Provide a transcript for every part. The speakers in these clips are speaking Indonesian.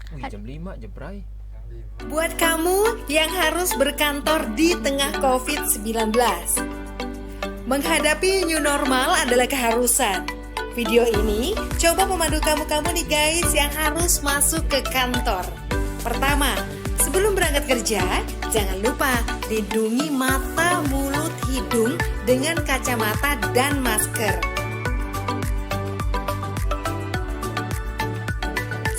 Wih, jam 5 Jebray. Buat kamu yang harus berkantor di tengah COVID-19, menghadapi new normal adalah keharusan. Video ini coba memandu kamu-kamu nih guys yang harus masuk ke kantor. Pertama, sebelum berangkat kerja, jangan lupa lindungi mata, mulut, hidung dengan kacamata dan masker.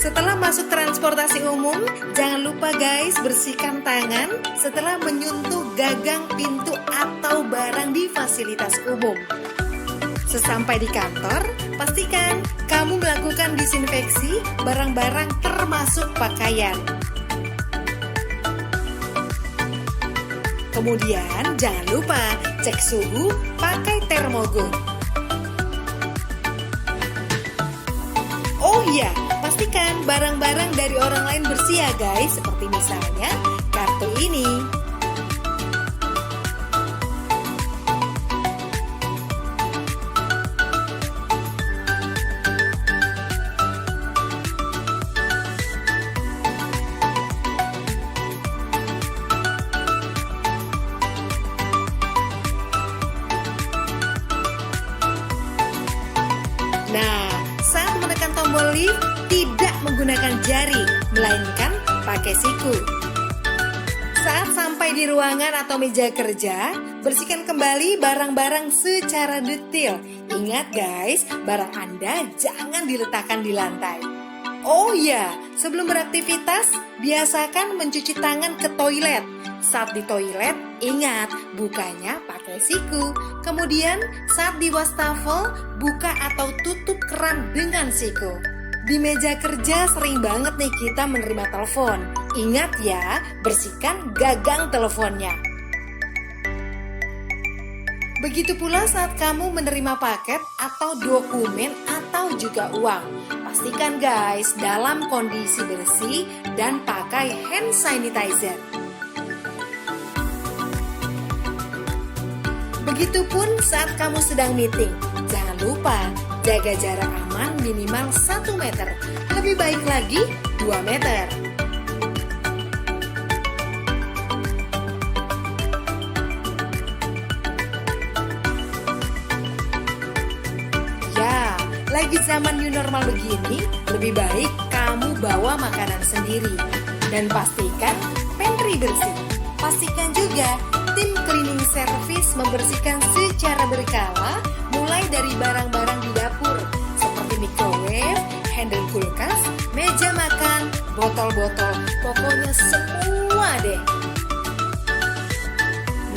Setelah masuk transportasi umum, jangan lupa guys bersihkan tangan setelah menyentuh gagang pintu atau barang di fasilitas umum. Sesampai di kantor, pastikan kamu melakukan disinfeksi barang-barang termasuk pakaian. Kemudian jangan lupa cek suhu pakai termogun. Oh iya, pastikan barang-barang dari orang lain bersih ya guys, seperti misalnya kartu ini. Nah, saat menekan tombol lift, tidak menggunakan jari, melainkan pakai siku. Saat sampai di ruangan atau meja kerja, bersihkan kembali barang-barang secara detail. Ingat guys, barang Anda jangan diletakkan di lantai. Oh iya, sebelum beraktivitas, biasakan mencuci tangan ke toilet. Saat di toilet, ingat bukanya pakai siku. Kemudian saat di wastafel, buka atau tutup keran dengan siku. Di meja kerja sering banget nih kita menerima telepon. Ingat ya, bersihkan gagang teleponnya. Begitu pula saat kamu menerima paket atau dokumen atau juga uang. Pastikan guys dalam kondisi bersih dan pakai hand sanitizer. Begitupun saat kamu sedang meeting. Jangan lupa jaga jarak aman minimal 1 meter. Lebih baik lagi 2 meter. Ya, lagi zaman new normal begini, lebih baik kamu bawa makanan sendiri. Dan pastikan pantry bersih. Pastikan juga tim cleaning service membersihkan secara berkala, mulai dari barang-barang di dapur seperti microwave, handle kulkas, meja makan, botol-botol, pokoknya semua deh.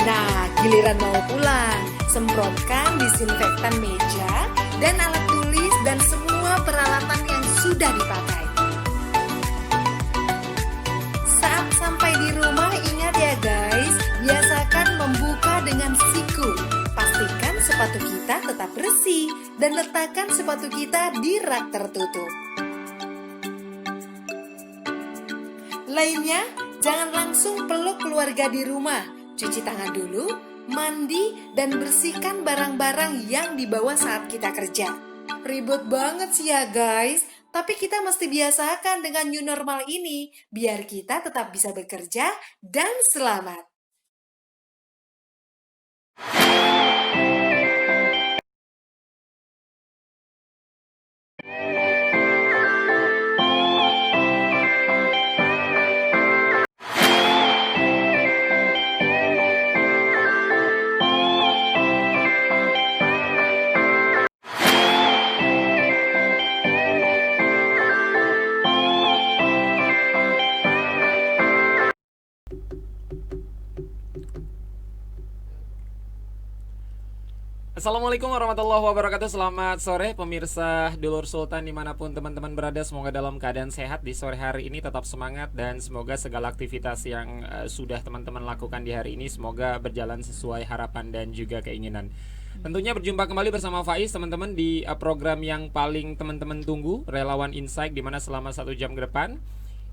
Nah, giliran mau pulang, semprotkan disinfektan meja dan alat tulis dan semua peralatan yang sudah dipakai. Saat sampai di rumah, ingat ya guys, biasakan membuka dengan siku. Pastikan sepatu kita tetap bersih dan letakkan sepatu kita di rak tertutup. Lainnya, jangan langsung peluk keluarga di rumah. Cuci tangan dulu, mandi, dan bersihkan barang-barang yang dibawa saat kita kerja. Ribet banget sih ya guys, tapi kita mesti biasakan dengan new normal ini, biar kita tetap bisa bekerja dan selamat. Assalamualaikum warahmatullahi wabarakatuh. Selamat sore pemirsa Dulur Sultan dimanapun teman-teman berada. Semoga dalam keadaan sehat di sore hari ini, tetap semangat, dan semoga segala aktivitas yang sudah teman-teman lakukan di hari ini semoga berjalan sesuai harapan dan juga keinginan. Tentunya berjumpa kembali bersama Faiz teman-teman di program yang paling teman-teman tunggu, Relawan Insight, dimana selama 1 jam ke depan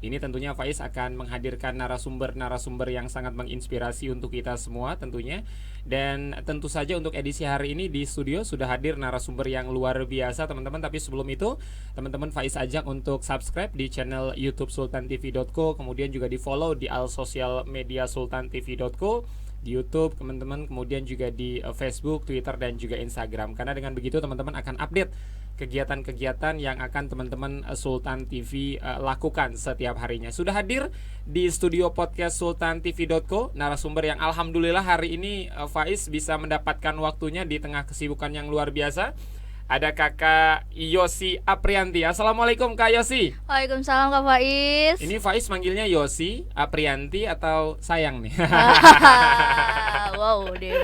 Ini tentunya Faiz akan menghadirkan narasumber-narasumber yang sangat menginspirasi untuk kita semua tentunya. Dan tentu saja untuk edisi hari ini di studio sudah hadir narasumber yang luar biasa teman-teman. Tapi sebelum itu teman-teman Faiz ajak untuk subscribe di channel YouTube sultantv.co, kemudian juga di follow di all sosial media sultantv.co, di YouTube teman-teman, kemudian juga di Facebook, Twitter, dan juga Instagram. Karena dengan begitu teman-teman akan update kegiatan-kegiatan yang akan teman-teman Sultan TV lakukan setiap harinya. Sudah hadir di studio podcast sultantv.co narasumber yang alhamdulillah hari ini Faiz bisa mendapatkan waktunya di tengah kesibukan yang luar biasa. Ada Kakak Yosi Aprianti. Assalamualaikum Kak Yosi. Waalaikumsalam Kak Faiz. Ini Faiz manggilnya Yosi Aprianti atau sayang nih? Wow deh.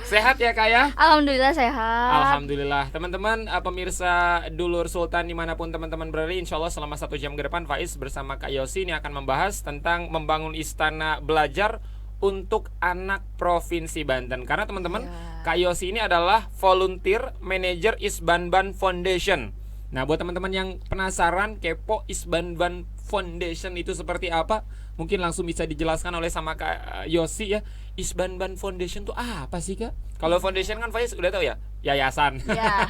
Sehat ya Kak ya? Alhamdulillah sehat. Alhamdulillah. Teman-teman pemirsa Dulur Sultan dimanapun teman-teman berada, insya Allah selama 1 jam ke depan Faiz bersama Kak Yosi ini akan membahas tentang membangun istana belajar untuk anak Provinsi Banten. Karena teman-teman Kak Yosi ini adalah volunteer manager Isbanban Foundation. Nah, buat teman-teman yang penasaran, kepo Isbanban Foundation itu seperti apa, mungkin langsung bisa dijelaskan oleh sama Kak Yosi ya. Isbanban Foundation itu apa sih Kak? Kalau foundation kan Faiz udah tahu ya, yayasan. Ya.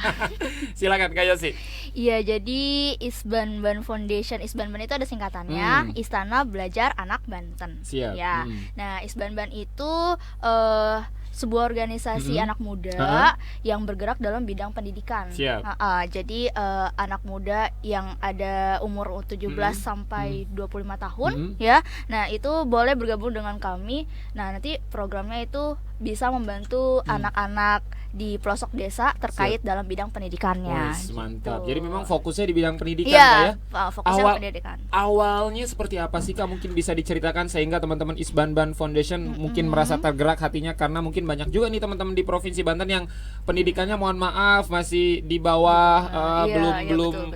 Silakan Kak Yosi. Iya, jadi Isbanban Foundation, Isbanban itu ada singkatannya, Istana Belajar Anak Banten. Siap. Ya. Nah, Isbanban itu sebuah organisasi anak muda yang bergerak dalam bidang pendidikan. Siap. Jadi anak muda yang ada umur 17 sampai 25 tahun ya. Nah, itu boleh bergabung dengan kami. Nah, nanti programnya itu bisa membantu anak-anak di pelosok desa terkait dalam bidang pendidikannya. Mantap. Gitu. Jadi memang fokusnya di bidang pendidikan Iya, Kak ya? fokusnya ke pendidikan. Awalnya seperti apa sih Kak? Mungkin bisa diceritakan sehingga teman-teman Isbanban Foundation mungkin merasa tergerak hatinya, karena mungkin banyak juga nih teman-teman di Provinsi Banten yang pendidikannya mohon maaf masih di bawah,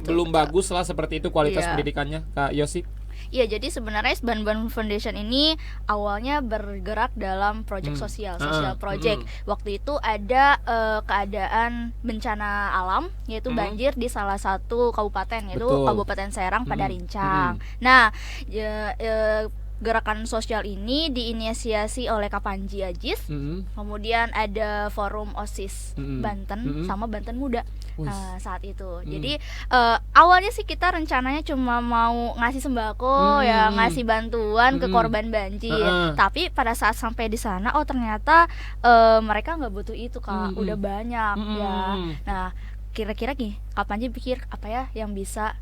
belum bagus lah seperti itu kualitas pendidikannya Kak Yosi. Iya, jadi sebenarnya Isbanban Foundation ini awalnya bergerak dalam proyek social project. Waktu itu ada keadaan bencana alam, yaitu banjir di salah satu kabupaten, yaitu Kabupaten Serang pada Rincang. Nah, gerakan sosial ini diinisiasi oleh Kak Panji Ajis, kemudian ada forum OSIS Banten sama Banten Muda saat itu. Jadi awalnya sih kita rencananya cuma mau ngasih sembako ya, ngasih bantuan ke korban banjir. Tapi pada saat sampai di sana, oh ternyata mereka nggak butuh itu Kak, udah banyak ya. Nah, kira-kira nih Kak Panji pikir apa ya yang bisa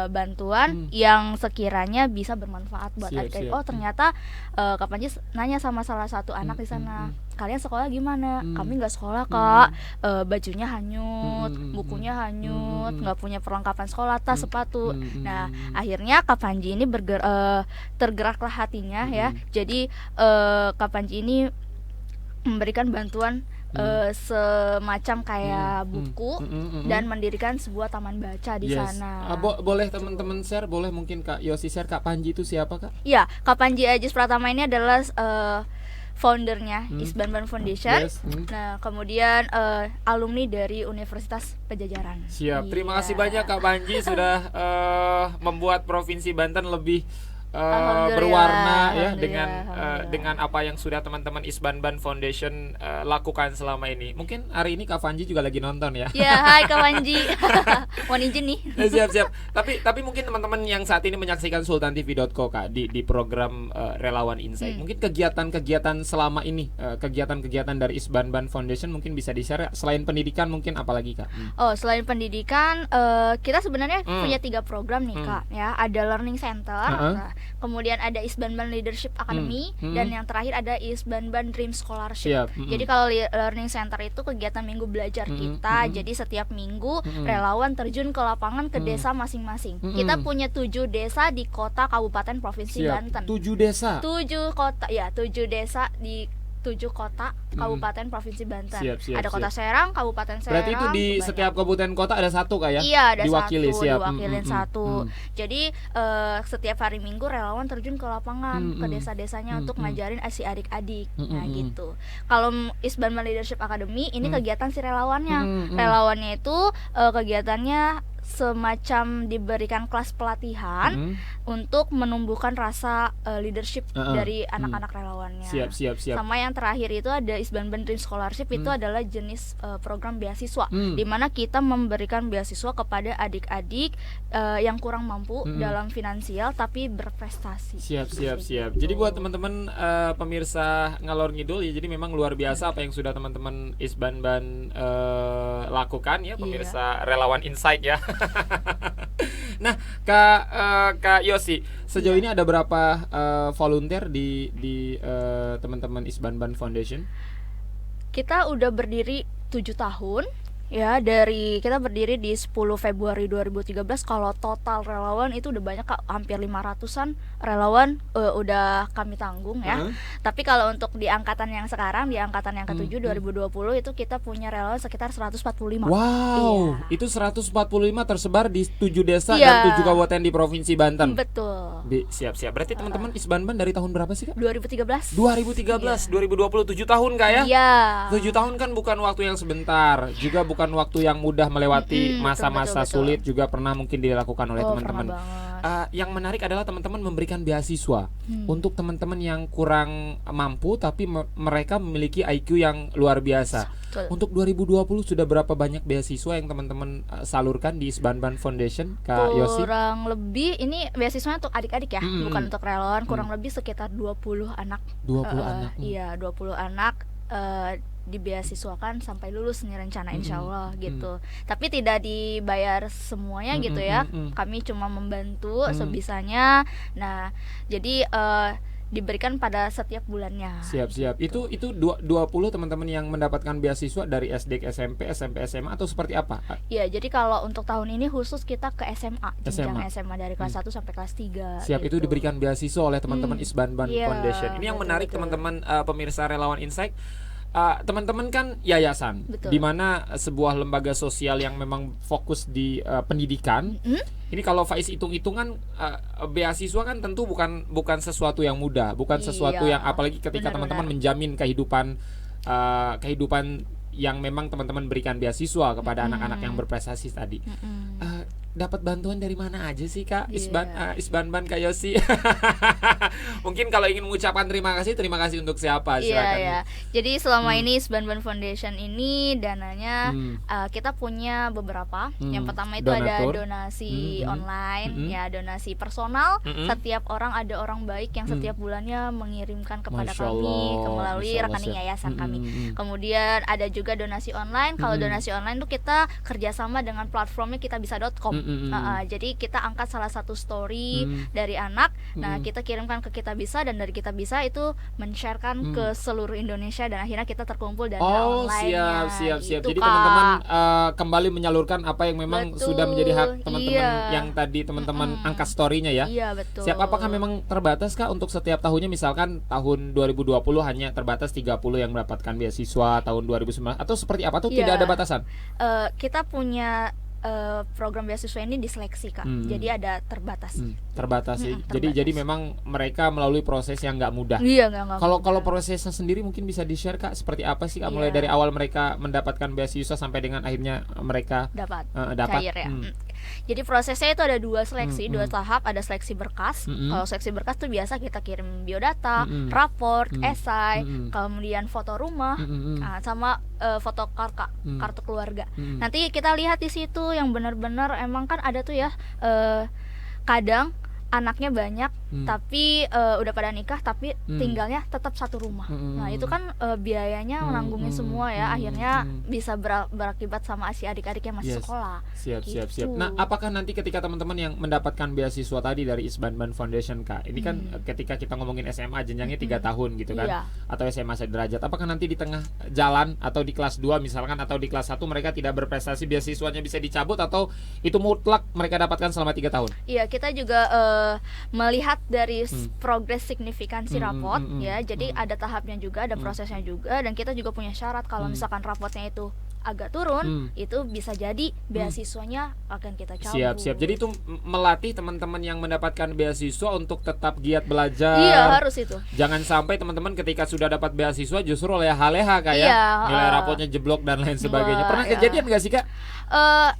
bantuan yang sekiranya bisa bermanfaat buat adik-adik. Oh ternyata Kak Panji nanya sama salah satu anak di sana, kalian sekolah gimana? Kami nggak sekolah Kak, bajunya hanyut, bukunya hanyut, nggak punya perlengkapan sekolah, tas, sepatu. Nah akhirnya Kak Panji ini tergeraklah hatinya ya. Jadi Kak Panji ini memberikan bantuan semacam kayak buku dan mendirikan sebuah taman baca di sana. Boleh teman-teman share, boleh mungkin Kak Yosi share Kak Panji itu siapa Kak? Iya, Kak Panji Ajis Pratama ini adalah foundernya Isbanban Foundation. Nah, kemudian alumni dari Universitas Pajajaran. Siap. Terima kasih banyak Kak Panji sudah membuat Provinsi Banten lebih berwarna ya dengan apa yang sudah teman-teman Isbanban Foundation lakukan selama ini. Mungkin hari ini Kak Panji juga lagi nonton ya. Ya, hai Kak Panji. Mohon izin nih. Siap. Tapi mungkin teman-teman yang saat ini menyaksikan sultantv.co Kak di program Relawan Insight. Mungkin kegiatan-kegiatan selama ini, kegiatan-kegiatan dari Isbanban Foundation mungkin bisa di-share. Selain pendidikan mungkin apalagi Kak? Oh, selain pendidikan kita sebenarnya punya 3 program nih Kak ya. Ada Learning Center. Kemudian ada Isbanban Leadership Academy dan yang terakhir ada Isbanban Dream Scholarship. Jadi kalau Learning Center itu kegiatan minggu belajar kita. Jadi setiap minggu relawan terjun ke lapangan ke desa masing-masing. Kita punya 7 desa di kota kabupaten provinsi Banten. 7 desa. 7 kota ya, 7 desa di 7 kota kabupaten provinsi Banten. Ada Kota Serang, Kabupaten Serang. Berarti itu di setiap kabupaten kota ada satu Kak ya? Iya, ada diwakili, satu, siap. diwakilin satu. Jadi setiap hari Minggu relawan terjun ke lapangan, ke desa-desanya untuk ngajarin si adik-adik. Nah gitu. Kalau Isbanban Leadership Academy ini kegiatan si relawannya. Relawannya itu kegiatannya semacam diberikan kelas pelatihan untuk menumbuhkan rasa leadership dari anak-anak relawannya. Siap. Sama yang terakhir itu ada Isbanban Dream Scholarship, itu adalah jenis program beasiswa, di mana kita memberikan beasiswa kepada adik-adik yang kurang mampu dalam finansial tapi berprestasi. Siap. Jadi buat teman-teman pemirsa ngalor ngidul ya, jadi memang luar biasa apa yang sudah teman-teman Isbanban lakukan ya, pemirsa relawan Insight ya. Nah, Kak Yosi, sejauh ini ada berapa volunteer di teman-teman Isbanban Foundation? Kita udah berdiri 7 tahun. Ya, kita berdiri di 10 Februari 2013. Kalau total relawan itu udah banyak, Kak, hampir 500-an relawan udah kami tanggung ya. Tapi kalau untuk di angkatan yang sekarang, di angkatan yang ke-7 2020 itu kita punya relawan sekitar 145. Wow, itu 145 tersebar di 7 desa dan 7 kabupaten di Provinsi Banten. Betul. Siap. Berarti teman-teman Isbanban dari tahun berapa sih, Kak? 2013. 2020, 7 tahun, Kak ya? Iya. 7 tahun kan bukan waktu yang sebentar, juga bukan waktu yang mudah melewati masa-masa betul. sulit, juga pernah mungkin dilakukan oleh teman-teman. Yang menarik adalah teman-teman memberikan beasiswa untuk teman-teman yang kurang mampu tapi mereka memiliki IQ yang luar biasa. Betul. Untuk 2020 sudah berapa banyak beasiswa yang teman-teman salurkan di Isbanban Foundation, Kak Yosi? Kurang lebih, ini beasiswanya untuk adik-adik ya, bukan untuk relawan. Kurang lebih sekitar 20 anak. 20 anak. Iya, 20 anak dibeasiswakan sampai lulus nih rencana, insya Allah gitu. Tapi tidak dibayar semuanya gitu ya. Kami cuma membantu sebisanya. Nah, jadi diberikan pada setiap bulannya. Siap. Itu 20 teman-teman yang mendapatkan beasiswa dari SD ke SMP, SMA atau seperti apa? Iya, jadi kalau untuk tahun ini khusus kita ke SMA, jenjang SMA dari kelas 1 sampai kelas 3. Siap, itu diberikan beasiswa oleh teman-teman Isbanban Foundation. Ini yang betul, menarik teman-teman pemirsa relawan Insight. Teman-teman kan yayasan, di mana sebuah lembaga sosial yang memang fokus di pendidikan. Ini kalau Faiz hitung-hitungan, beasiswa kan tentu bukan sesuatu yang mudah, bukan sesuatu yang, apalagi ketika teman-teman menjamin kehidupan yang memang teman-teman berikan beasiswa kepada anak-anak yang berprestasi tadi. Dapat bantuan dari mana aja sih, Kak? Isbanban, Kak Yosi. Mungkin kalau ingin mengucapkan terima kasih untuk siapa? Silakan. Iya. Jadi selama ini Isbanban Foundation ini dananya kita punya beberapa. Yang pertama itu ada donasi online, ya donasi personal. Setiap orang, ada orang baik yang setiap bulannya mengirimkan kepada kami melalui rekening yayasan kami. Kemudian ada juga donasi online. Kalau donasi online itu kita kerjasama dengan platformnya kitabisa.com. Jadi kita angkat salah satu story dari anak, nah kita kirimkan ke Kitabisa, dan dari Kitabisa itu men-sharekan ke seluruh Indonesia, dan akhirnya kita terkumpul dana online-nya. Siap. Gitu, Jadi Kak. teman-teman kembali menyalurkan apa yang memang sudah menjadi hak teman-teman yang tadi teman-teman angkat story-nya ya. Iya, betul. Siap, apakah memang terbatas, Kak, untuk setiap tahunnya? Misalkan tahun 2020 hanya terbatas 30 yang mendapatkan beasiswa, tahun 2019 atau seperti apa, atau tidak ada batasan? Kita punya program beasiswa ini diseleksi, Kak. Jadi ada terbatas. Terbatas sih. Jadi memang mereka melalui proses yang nggak mudah. Iya, nggak Kalau prosesnya sendiri mungkin bisa di-share, Kak, seperti apa sih, Kak? Mulai dari awal mereka mendapatkan beasiswa sampai dengan akhirnya mereka dapat. Cair ya. Jadi prosesnya itu ada 2 seleksi, 2 tahap. Ada seleksi berkas. Kalau seleksi berkas tuh biasa kita kirim biodata, raport, esai, kemudian foto rumah, sama foto kartu keluarga. Nanti kita lihat di situ yang benar-benar emang kan ada tuh ya, kadang anaknya banyak tapi udah pada nikah tapi tinggalnya tetap satu rumah. Nah itu kan biayanya menanggungin semua ya, akhirnya bisa berakibat sama si adik-adik yang masih sekolah. Siap. Nah, apakah nanti ketika teman-teman yang mendapatkan beasiswa tadi dari Isbanban Foundation, Kak, ini kan ketika kita ngomongin SMA jenjangnya 3 tahun gitu kan, atau SMA sederajat, apakah nanti di tengah jalan atau di kelas 2 misalkan atau di kelas 1 mereka tidak berprestasi, beasiswanya bisa dicabut, atau itu mutlak mereka dapatkan selama 3 tahun? Iya, kita juga melihat dari progres signifikansi raport ya. Jadi ada tahapnya juga, ada prosesnya juga, dan kita juga punya syarat kalau misalkan raportnya itu agak turun, itu bisa jadi beasiswanya akan kita cabut. Siap. Jadi itu melatih teman-teman yang mendapatkan beasiswa untuk tetap giat belajar. Iya, harus itu. Jangan sampai teman-teman ketika sudah dapat beasiswa justru leha-leha kayak nilai rapotnya jeblok dan lain sebagainya. Pernah kejadian nggak sih, Kak?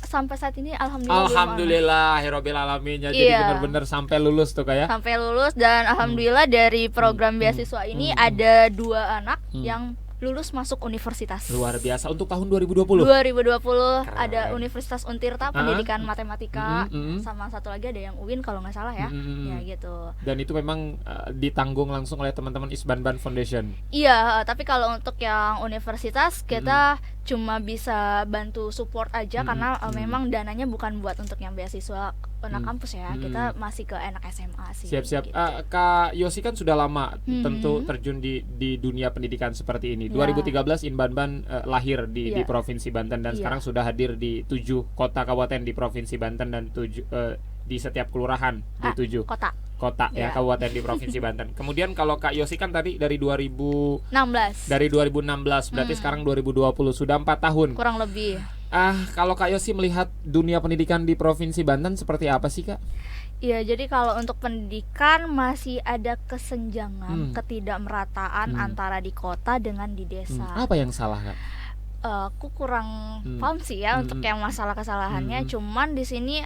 Sampai saat ini Alhamdulillahirabbil alamin. Jadi benar-benar sampai lulus tuh kayak. Sampai lulus, dan alhamdulillah dari program beasiswa ini ada 2 anak yang lulus masuk universitas. Luar biasa. Untuk tahun 2020. 2020 ada Universitas Untirta pendidikan matematika, sama satu lagi ada yang UIN kalau nggak salah ya. Ya gitu. Dan itu memang ditanggung langsung oleh teman-teman Isbanban Foundation. Iya, tapi kalau untuk yang universitas kita cuma bisa bantu support aja karena memang dananya bukan buat untuk yang beasiswa anak kampus ya. Kita masih ke anak SMA sih. Siap. Gitu. Kak Yosi kan sudah lama tentu terjun di dunia pendidikan seperti ini. 2013 Inbanban lahir di Provinsi Banten dan sekarang sudah hadir di 7 kota kabupaten di Provinsi Banten dan 7 di setiap kelurahan di 7 kota ya kabupaten di Provinsi Banten. Kemudian kalau Kak Yosi kan tadi dari 2016. Dari 2016 berarti sekarang 2020 sudah 4 tahun. Kurang lebih. Kalau Kak Yosi melihat dunia pendidikan di Provinsi Banten seperti apa sih, Kak? Iya, jadi kalau untuk pendidikan masih ada kesenjangan, ketidakmerataan antara di kota dengan di desa. Apa yang salah, Kak? Aku kurang paham sih ya untuk yang masalah kesalahannya. Cuman di sini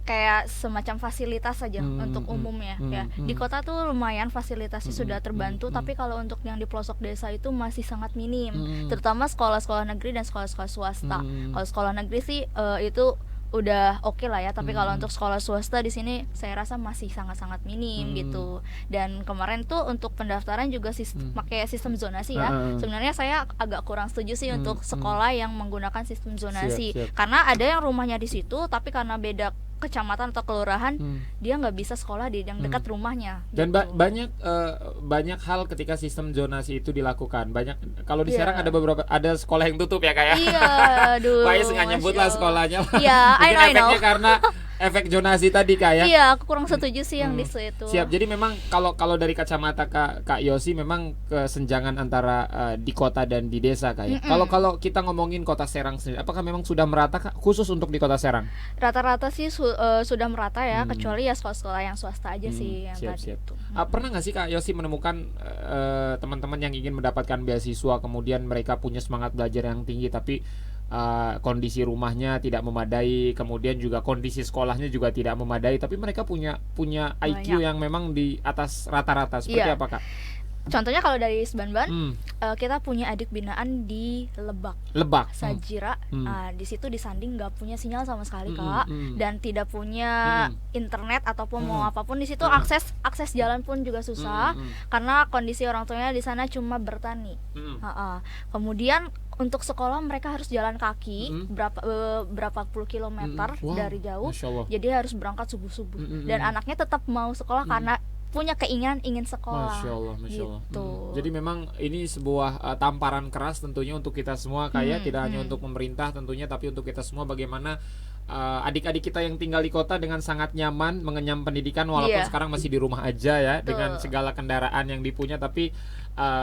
kayak semacam fasilitas saja untuk umumnya ya. Di kota tuh lumayan fasilitasnya sudah terbantu, tapi kalau untuk yang di pelosok desa itu masih sangat minim. Terutama sekolah-sekolah negeri dan sekolah-sekolah swasta. Kalau sekolah negeri sih itu udah oke lah ya, tapi kalau untuk sekolah swasta di sini saya rasa masih sangat-sangat minim gitu. Dan kemarin tuh untuk pendaftaran juga pakai sistem zonasi ya. Sebenarnya saya agak kurang setuju sih untuk sekolah yang menggunakan sistem zonasi. Karena ada yang rumahnya di situ tapi karena beda kecamatan atau kelurahan dia nggak bisa sekolah di yang dekat rumahnya. Dan gitu. banyak hal ketika sistem zonasi itu dilakukan. Banyak kalau di Serang ada sekolah yang tutup ya, kayak. Iya, aduh. Pak nggak nyebut lah sekolahnya. Iya, I know. Karena efek zonasi tadi kayak. Iya, aku kurang setuju sih yang di situ. Siap. Jadi memang kalau dari kacamata Kak Yosi memang kesenjangan antara di kota dan di desa kayak. Kalau kita ngomongin Kota Serang sendiri, apakah memang sudah merata, Kak, khusus untuk di Kota Serang? Rata-rata sih sudah merata ya, kecuali ya sekolah-sekolah yang swasta aja sih yang tadi itu. Pernah nggak sih Kak Yosi menemukan teman-teman yang ingin mendapatkan beasiswa kemudian mereka punya semangat belajar yang tinggi tapi kondisi rumahnya tidak memadai, kemudian juga kondisi sekolahnya juga tidak memadai, tapi mereka punya IQ yang memang di atas rata-rata, seperti apa, Kak? Contohnya kalau dari Isbanban, kita punya adik binaan di Lebak. Sajira. Di situ di Sanding nggak punya sinyal sama sekali, Kak, dan tidak punya internet ataupun mau apapun di situ. Akses jalan pun juga susah karena kondisi orang tuanya di sana cuma bertani. Kemudian untuk sekolah mereka harus jalan kaki berapa puluh kilometer dari jauh, jadi harus berangkat subuh-subuh. Dan anaknya tetap mau sekolah karena punya keinginan ingin sekolah. Masya Allah. Gitu. Jadi memang ini sebuah tamparan keras tentunya untuk kita semua, kayak tidak hanya untuk pemerintah tentunya, tapi untuk kita semua bagaimana adik-adik kita yang tinggal di kota dengan sangat nyaman mengenyam pendidikan walaupun sekarang masih di rumah aja ya. Betul. Dengan segala kendaraan yang dipunya, tapi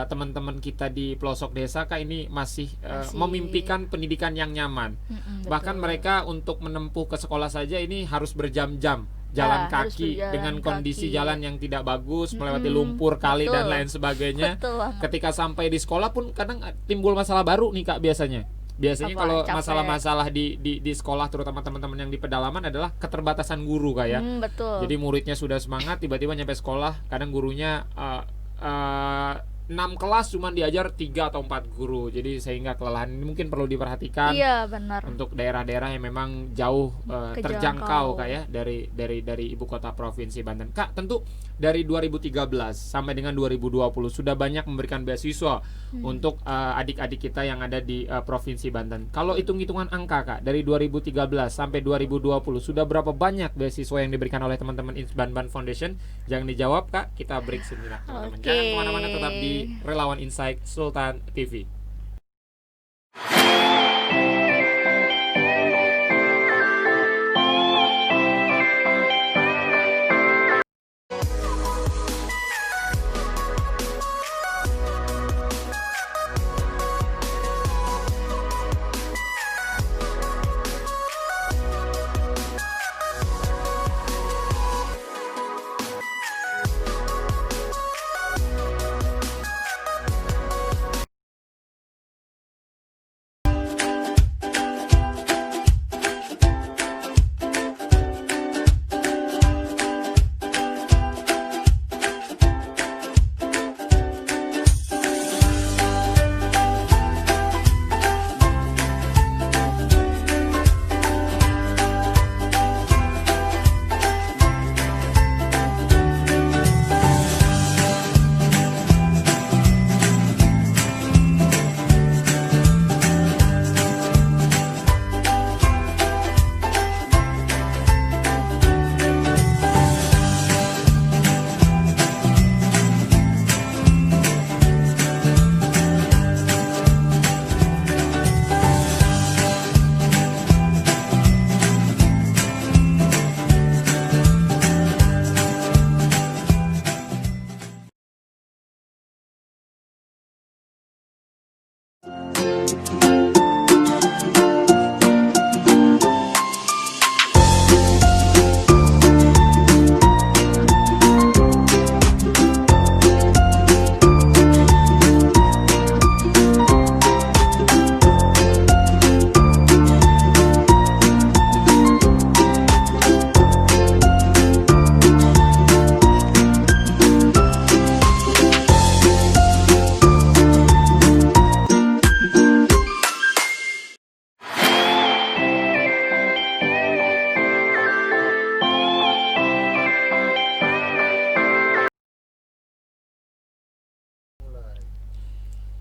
teman-teman kita di pelosok desa Kak ini masih memimpikan pendidikan yang nyaman. Bahkan mereka untuk menempuh ke sekolah saja ini harus berjam-jam jalan kaki dengan kondisi jalan yang tidak bagus, melewati lumpur, kali dan lain sebagainya. Ketika sampai di sekolah pun kadang timbul masalah baru nih, Kak, biasanya kalau masalah-masalah di sekolah, terutama teman-teman yang di pedalaman, adalah keterbatasan guru, Kak ya. Jadi muridnya sudah semangat, tiba-tiba nyampe sekolah kadang gurunya 6 kelas cuma diajar 3 atau 4 guru. Jadi sehingga kelelahan ini mungkin perlu diperhatikan. Iya, benar. Untuk daerah-daerah yang memang jauh terjangkau Kak ya, dari ibu kota provinsi Banten. Kak, tentu dari 2013 sampai dengan 2020 sudah banyak memberikan beasiswa untuk adik-adik kita yang ada di provinsi Banten. Kalau hitung-hitungan angka, Kak, dari 2013 sampai 2020 sudah berapa banyak beasiswa yang diberikan oleh teman-teman Isbanban Foundation? Jangan dijawab, Kak. Kita break sebentar, teman-teman. Jangan kemana-mana, tetap di Relawan Insight Sultan TV.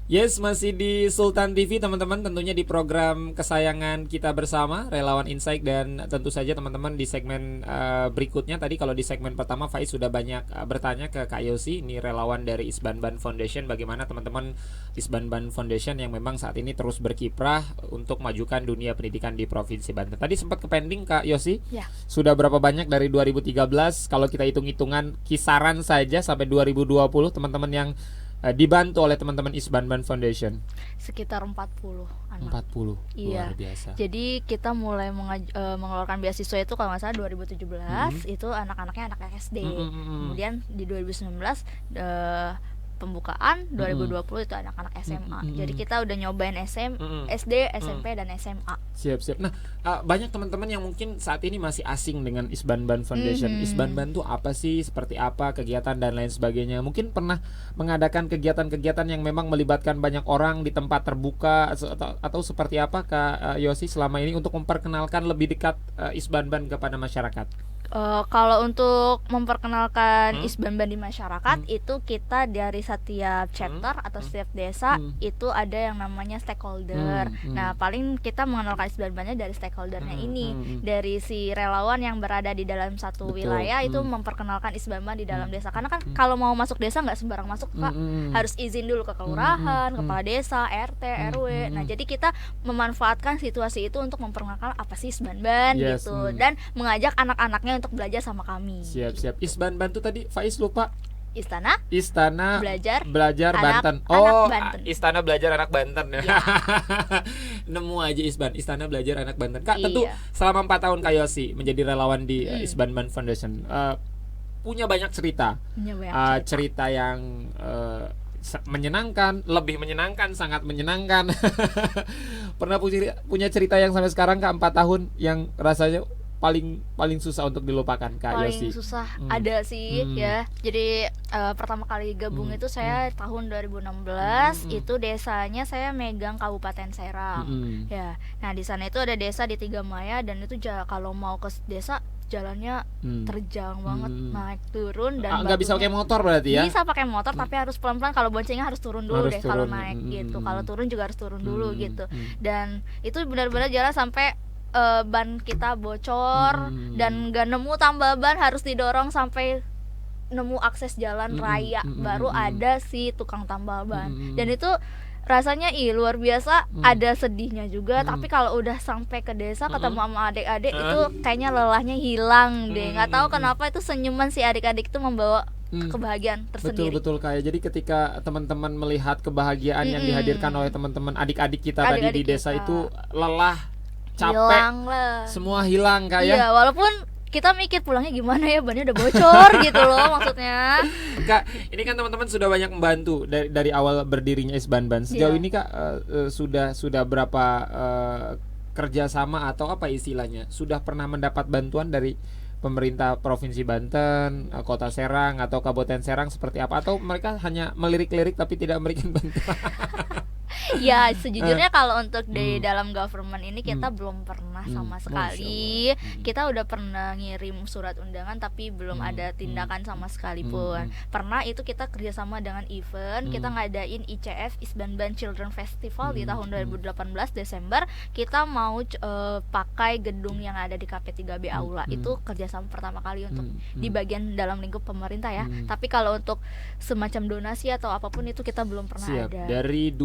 Yes, masih di Sultan TV teman-teman, tentunya di program kesayangan kita bersama Relawan Insight, dan tentu saja teman-teman di segmen berikutnya. Tadi kalau di segmen pertama Faiz sudah banyak bertanya ke Kak Yosi, ini relawan dari Isbanban Foundation, bagaimana teman-teman Isbanban Foundation yang memang saat ini terus berkiprah untuk majukan dunia pendidikan di Provinsi Banten. Tadi sempat ke pending Kak Yosi, Ya. sudah berapa banyak dari 2013 kalau kita hitung-hitungan kisaran saja sampai 2020 teman-teman yang dibantu oleh teman-teman Isbanban Foundation? Sekitar 40 anak. 40, Iya. luar biasa. Jadi kita mulai mengeluarkan beasiswa itu kalau nggak salah 2017, itu anak-anaknya anak SD. Kemudian di 2019 pembukaan, 2020 itu anak-anak SMA. Jadi kita udah nyobain SD, SMP dan SMA. Siap. Nah, banyak teman-teman yang mungkin saat ini masih asing dengan Isbanban Foundation. Isbanban tuh apa sih, seperti apa kegiatan dan lain sebagainya. Mungkin pernah mengadakan kegiatan-kegiatan yang memang melibatkan banyak orang di tempat terbuka atau seperti apa Kak Yosi selama ini untuk memperkenalkan lebih dekat Isbanban kepada masyarakat? Kalau untuk memperkenalkan Isbanban di masyarakat, itu kita dari setiap chapter atau setiap desa itu ada yang namanya stakeholder. Nah, paling kita mengenalkan Isbanbannya dari stakeholdernya ini, dari si relawan yang berada di dalam satu wilayah itu memperkenalkan Isbanban di dalam desa. Karena kan kalau mau masuk desa nggak sembarang masuk, Kak. Harus izin dulu ke kelurahan, kepala desa, RT, RW. Nah, jadi kita memanfaatkan situasi itu untuk memperkenalkan apa sih Isbanban gitu, dan mengajak anak-anaknya untuk belajar sama kami. Siap. Isbanban tuh tadi Faiz lupa. Istana Belajar anak Banten. Banten. Istana Belajar Anak Banten ya. Ya. Nemu aja Istana Belajar Anak Banten. Kak, Iya. tentu selama 4 tahun Kak Yosi menjadi relawan di Isbanban Foundation, punya banyak cerita. Cerita yang menyenangkan, lebih menyenangkan, sangat menyenangkan. Pernah punya cerita yang sampai sekarang Kak 4 tahun yang rasanya paling susah untuk dilupakan Kak Yosi? Paling susah ada sih ya. Jadi pertama kali gabung itu saya tahun 2016, itu desanya saya megang Kabupaten Serang. Ya. Nah, di sana itu ada desa di Tigamaya, dan itu kalau mau ke desa jalannya terjang banget, naik turun, dan nggak bisa pakai motor berarti ya? Bisa pakai motor, tapi harus pelan-pelan. Kalau boncengnya harus turun dulu Harus kalau turun. naik gitu. Kalau turun juga harus turun dulu gitu. Dan itu benar-benar jalan sampai ban kita bocor, dan gak nemu tambal ban, harus didorong sampai nemu akses jalan raya, baru ada si tukang tambal ban. Dan itu rasanya luar biasa. Ada sedihnya juga, tapi kalau udah sampai ke desa ketemu sama adik-adik itu kayaknya lelahnya hilang deh. Nggak tahu kenapa itu senyuman si adik-adik itu membawa kebahagiaan tersendiri. Betul kayak. Jadi ketika teman-teman melihat kebahagiaan yang dihadirkan oleh teman-teman adik-adik kita tadi di desa kita. itu, lelah, capek, Hilang lah. semua hilang Kak ya. Iya, walaupun kita mikir pulangnya gimana ya, bannya udah bocor gitu loh maksudnya. Kak, ini kan teman-teman sudah banyak membantu dari awal berdirinya Isbanban. Sejauh ini Kak sudah berapa kerjasama atau apa istilahnya? Sudah pernah mendapat bantuan dari pemerintah Provinsi Banten, Kota Serang atau Kabupaten Serang seperti apa? Atau mereka hanya melirik-lirik tapi tidak memberikan bantuan? Ya, sejujurnya kalau untuk di dalam government ini kita belum pernah sama sekali. Kita udah pernah ngirim surat undangan tapi belum ada tindakan sama sekali pun. Pernah itu kita kerjasama dengan event, kita ngadain ICF, Isbanban Children Festival di tahun 2018 Desember. Kita mau pakai gedung yang ada di KP3B Aula. Itu kerjasama pertama kali untuk di bagian dalam lingkup pemerintah ya. Tapi kalau untuk semacam donasi atau apapun itu kita belum pernah ada. Dari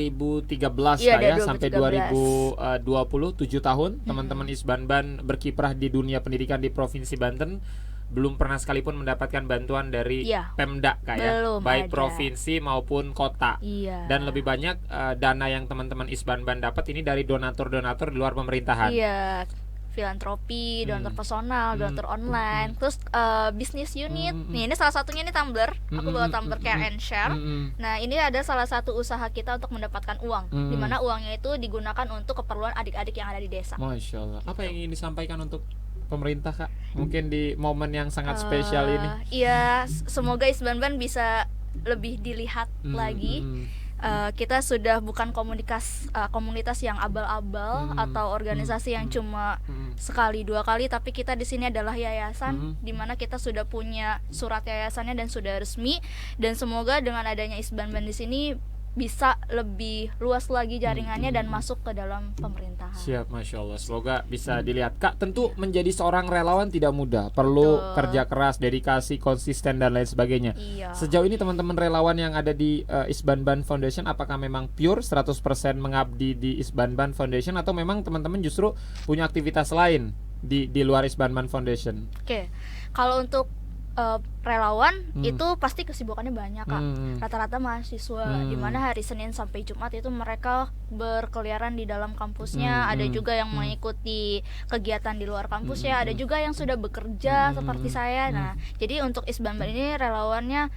2013 ya sampai 2020 7 tahun teman-teman Isbanban berkiprah di dunia pendidikan di Provinsi Banten, belum pernah sekalipun mendapatkan bantuan dari Pemda kayak baik ada. provinsi maupun kota. Dan lebih banyak dana yang teman-teman Isbanban dapat ini dari donatur-donatur di luar pemerintahan. Filantropi, donatur personal, donatur online, terus bisnis unit. Nih, ini salah satunya nih tumbler. Aku bawa tumbler Care and Share. Nah, ini ada salah satu usaha kita untuk mendapatkan uang, di mana uangnya itu digunakan untuk keperluan adik-adik yang ada di desa. Masya Allah. Apa yang ingin disampaikan untuk pemerintah Kak? Mungkin di momen yang sangat spesial ini. Iya, semoga Isbanban bisa lebih dilihat lagi. Kita sudah bukan komunitas yang abal-abal atau organisasi yang cuma sekali dua kali, tapi kita di sini adalah yayasan di mana kita sudah punya surat yayasannya dan sudah resmi. Dan semoga dengan adanya Isbanban di sini bisa lebih luas lagi jaringannya dan masuk ke dalam pemerintahan. Siap, Masya Allah. Semoga bisa dilihat. Kak, tentu menjadi seorang relawan tidak mudah. Perlu kerja keras, dedikasi, konsisten, dan lain sebagainya. Iya. Sejauh ini teman-teman relawan yang ada di Isbanban Foundation, apakah memang pure 100% mengabdi di Isbanban Foundation, atau memang teman-teman justru punya aktivitas lain di luar Isbanban Foundation? Oke, kalau untuk relawan itu pasti kesibukannya banyak, Kak. Rata-rata mahasiswa di mana hari Senin sampai Jumat itu mereka berkeliaran di dalam kampusnya. Ada juga yang mengikuti kegiatan di luar kampusnya, ada juga yang sudah bekerja seperti saya. Nah, jadi untuk Isbanban ini relawannya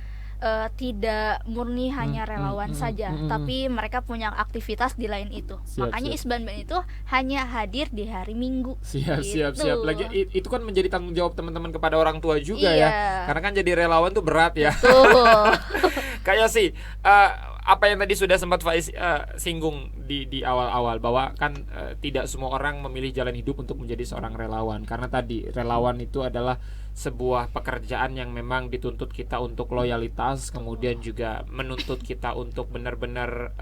tidak murni hanya relawan saja, tapi mereka punya aktivitas di lain itu. Makanya Isbanban itu hanya hadir di hari Minggu. Siap. Lagi itu kan menjadi tanggung jawab teman-teman kepada orang tua juga ya. Karena kan jadi relawan tuh berat ya. Kayak sih apa yang tadi sudah sempat Faiz singgung di awal-awal, bahwa kan tidak semua orang memilih jalan hidup untuk menjadi seorang relawan. Karena tadi relawan itu adalah sebuah pekerjaan yang memang dituntut kita untuk loyalitas, kemudian juga menuntut kita untuk benar-benar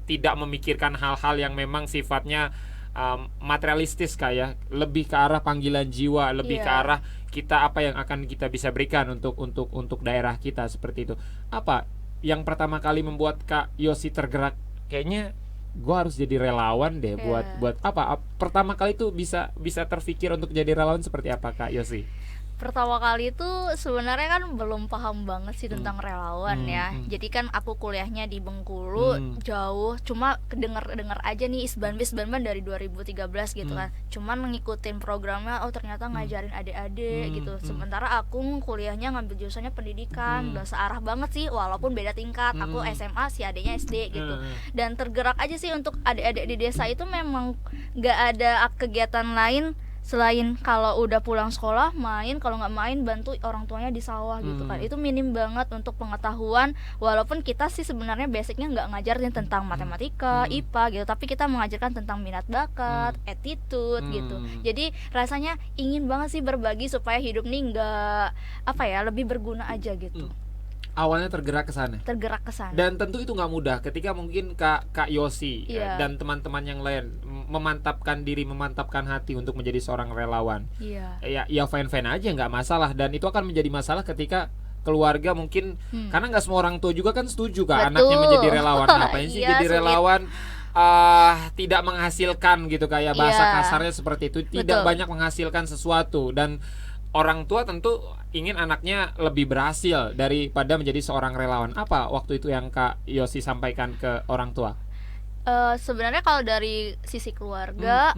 tidak memikirkan hal-hal yang memang sifatnya materialistis, kayak lebih ke arah panggilan jiwa, lebih ke arah kita apa yang akan kita bisa berikan untuk daerah kita, seperti itu. Apa yang pertama kali membuat Kak Yosi tergerak, kayaknya gue harus jadi relawan deh, buat apa? Pertama kali tuh bisa terpikir untuk jadi relawan seperti apa, Kak Yosi? Pertama kali itu sebenarnya kan belum paham banget sih tentang relawan ya. Jadi kan aku kuliahnya di Bengkulu, jauh, cuma dengar aja nih Isbanban dari 2013 gitu kan. Cuman ngikutin programnya, oh ternyata ngajarin adik-adik gitu. Sementara aku kuliahnya ngambil jurusannya pendidikan, udah searah banget sih walaupun beda tingkat. Aku SMA, si adiknya SD gitu. Dan tergerak aja sih untuk adik-adik di desa itu, memang gak ada kegiatan lain selain kalau udah pulang sekolah main, kalau nggak main bantu orang tuanya di sawah gitu kan. Itu minim banget untuk pengetahuan, walaupun kita sih sebenarnya basicnya nggak ngajarin tentang matematika, IPA gitu, tapi kita mengajarkan tentang minat bakat, attitude gitu. Jadi rasanya ingin banget sih berbagi supaya hidup nih nggak lebih berguna aja gitu. Awalnya tergerak ke sana. Dan tentu itu nggak mudah ketika mungkin Kak Yosi dan teman-teman yang lain memantapkan hati untuk menjadi seorang relawan. Ya fine-fine aja, nggak masalah. Dan itu akan menjadi masalah ketika keluarga mungkin karena nggak semua orang tua juga kan setuju Kak anaknya menjadi relawan. Ngapain sih jadi relawan? Tidak menghasilkan gitu, kayak bahasa kasarnya seperti itu. Tidak banyak menghasilkan sesuatu, dan orang tua tentu ingin anaknya lebih berhasil daripada menjadi seorang relawan. Apa waktu itu yang Kak Yosi sampaikan ke orang tua? Sebenarnya kalau dari sisi keluarga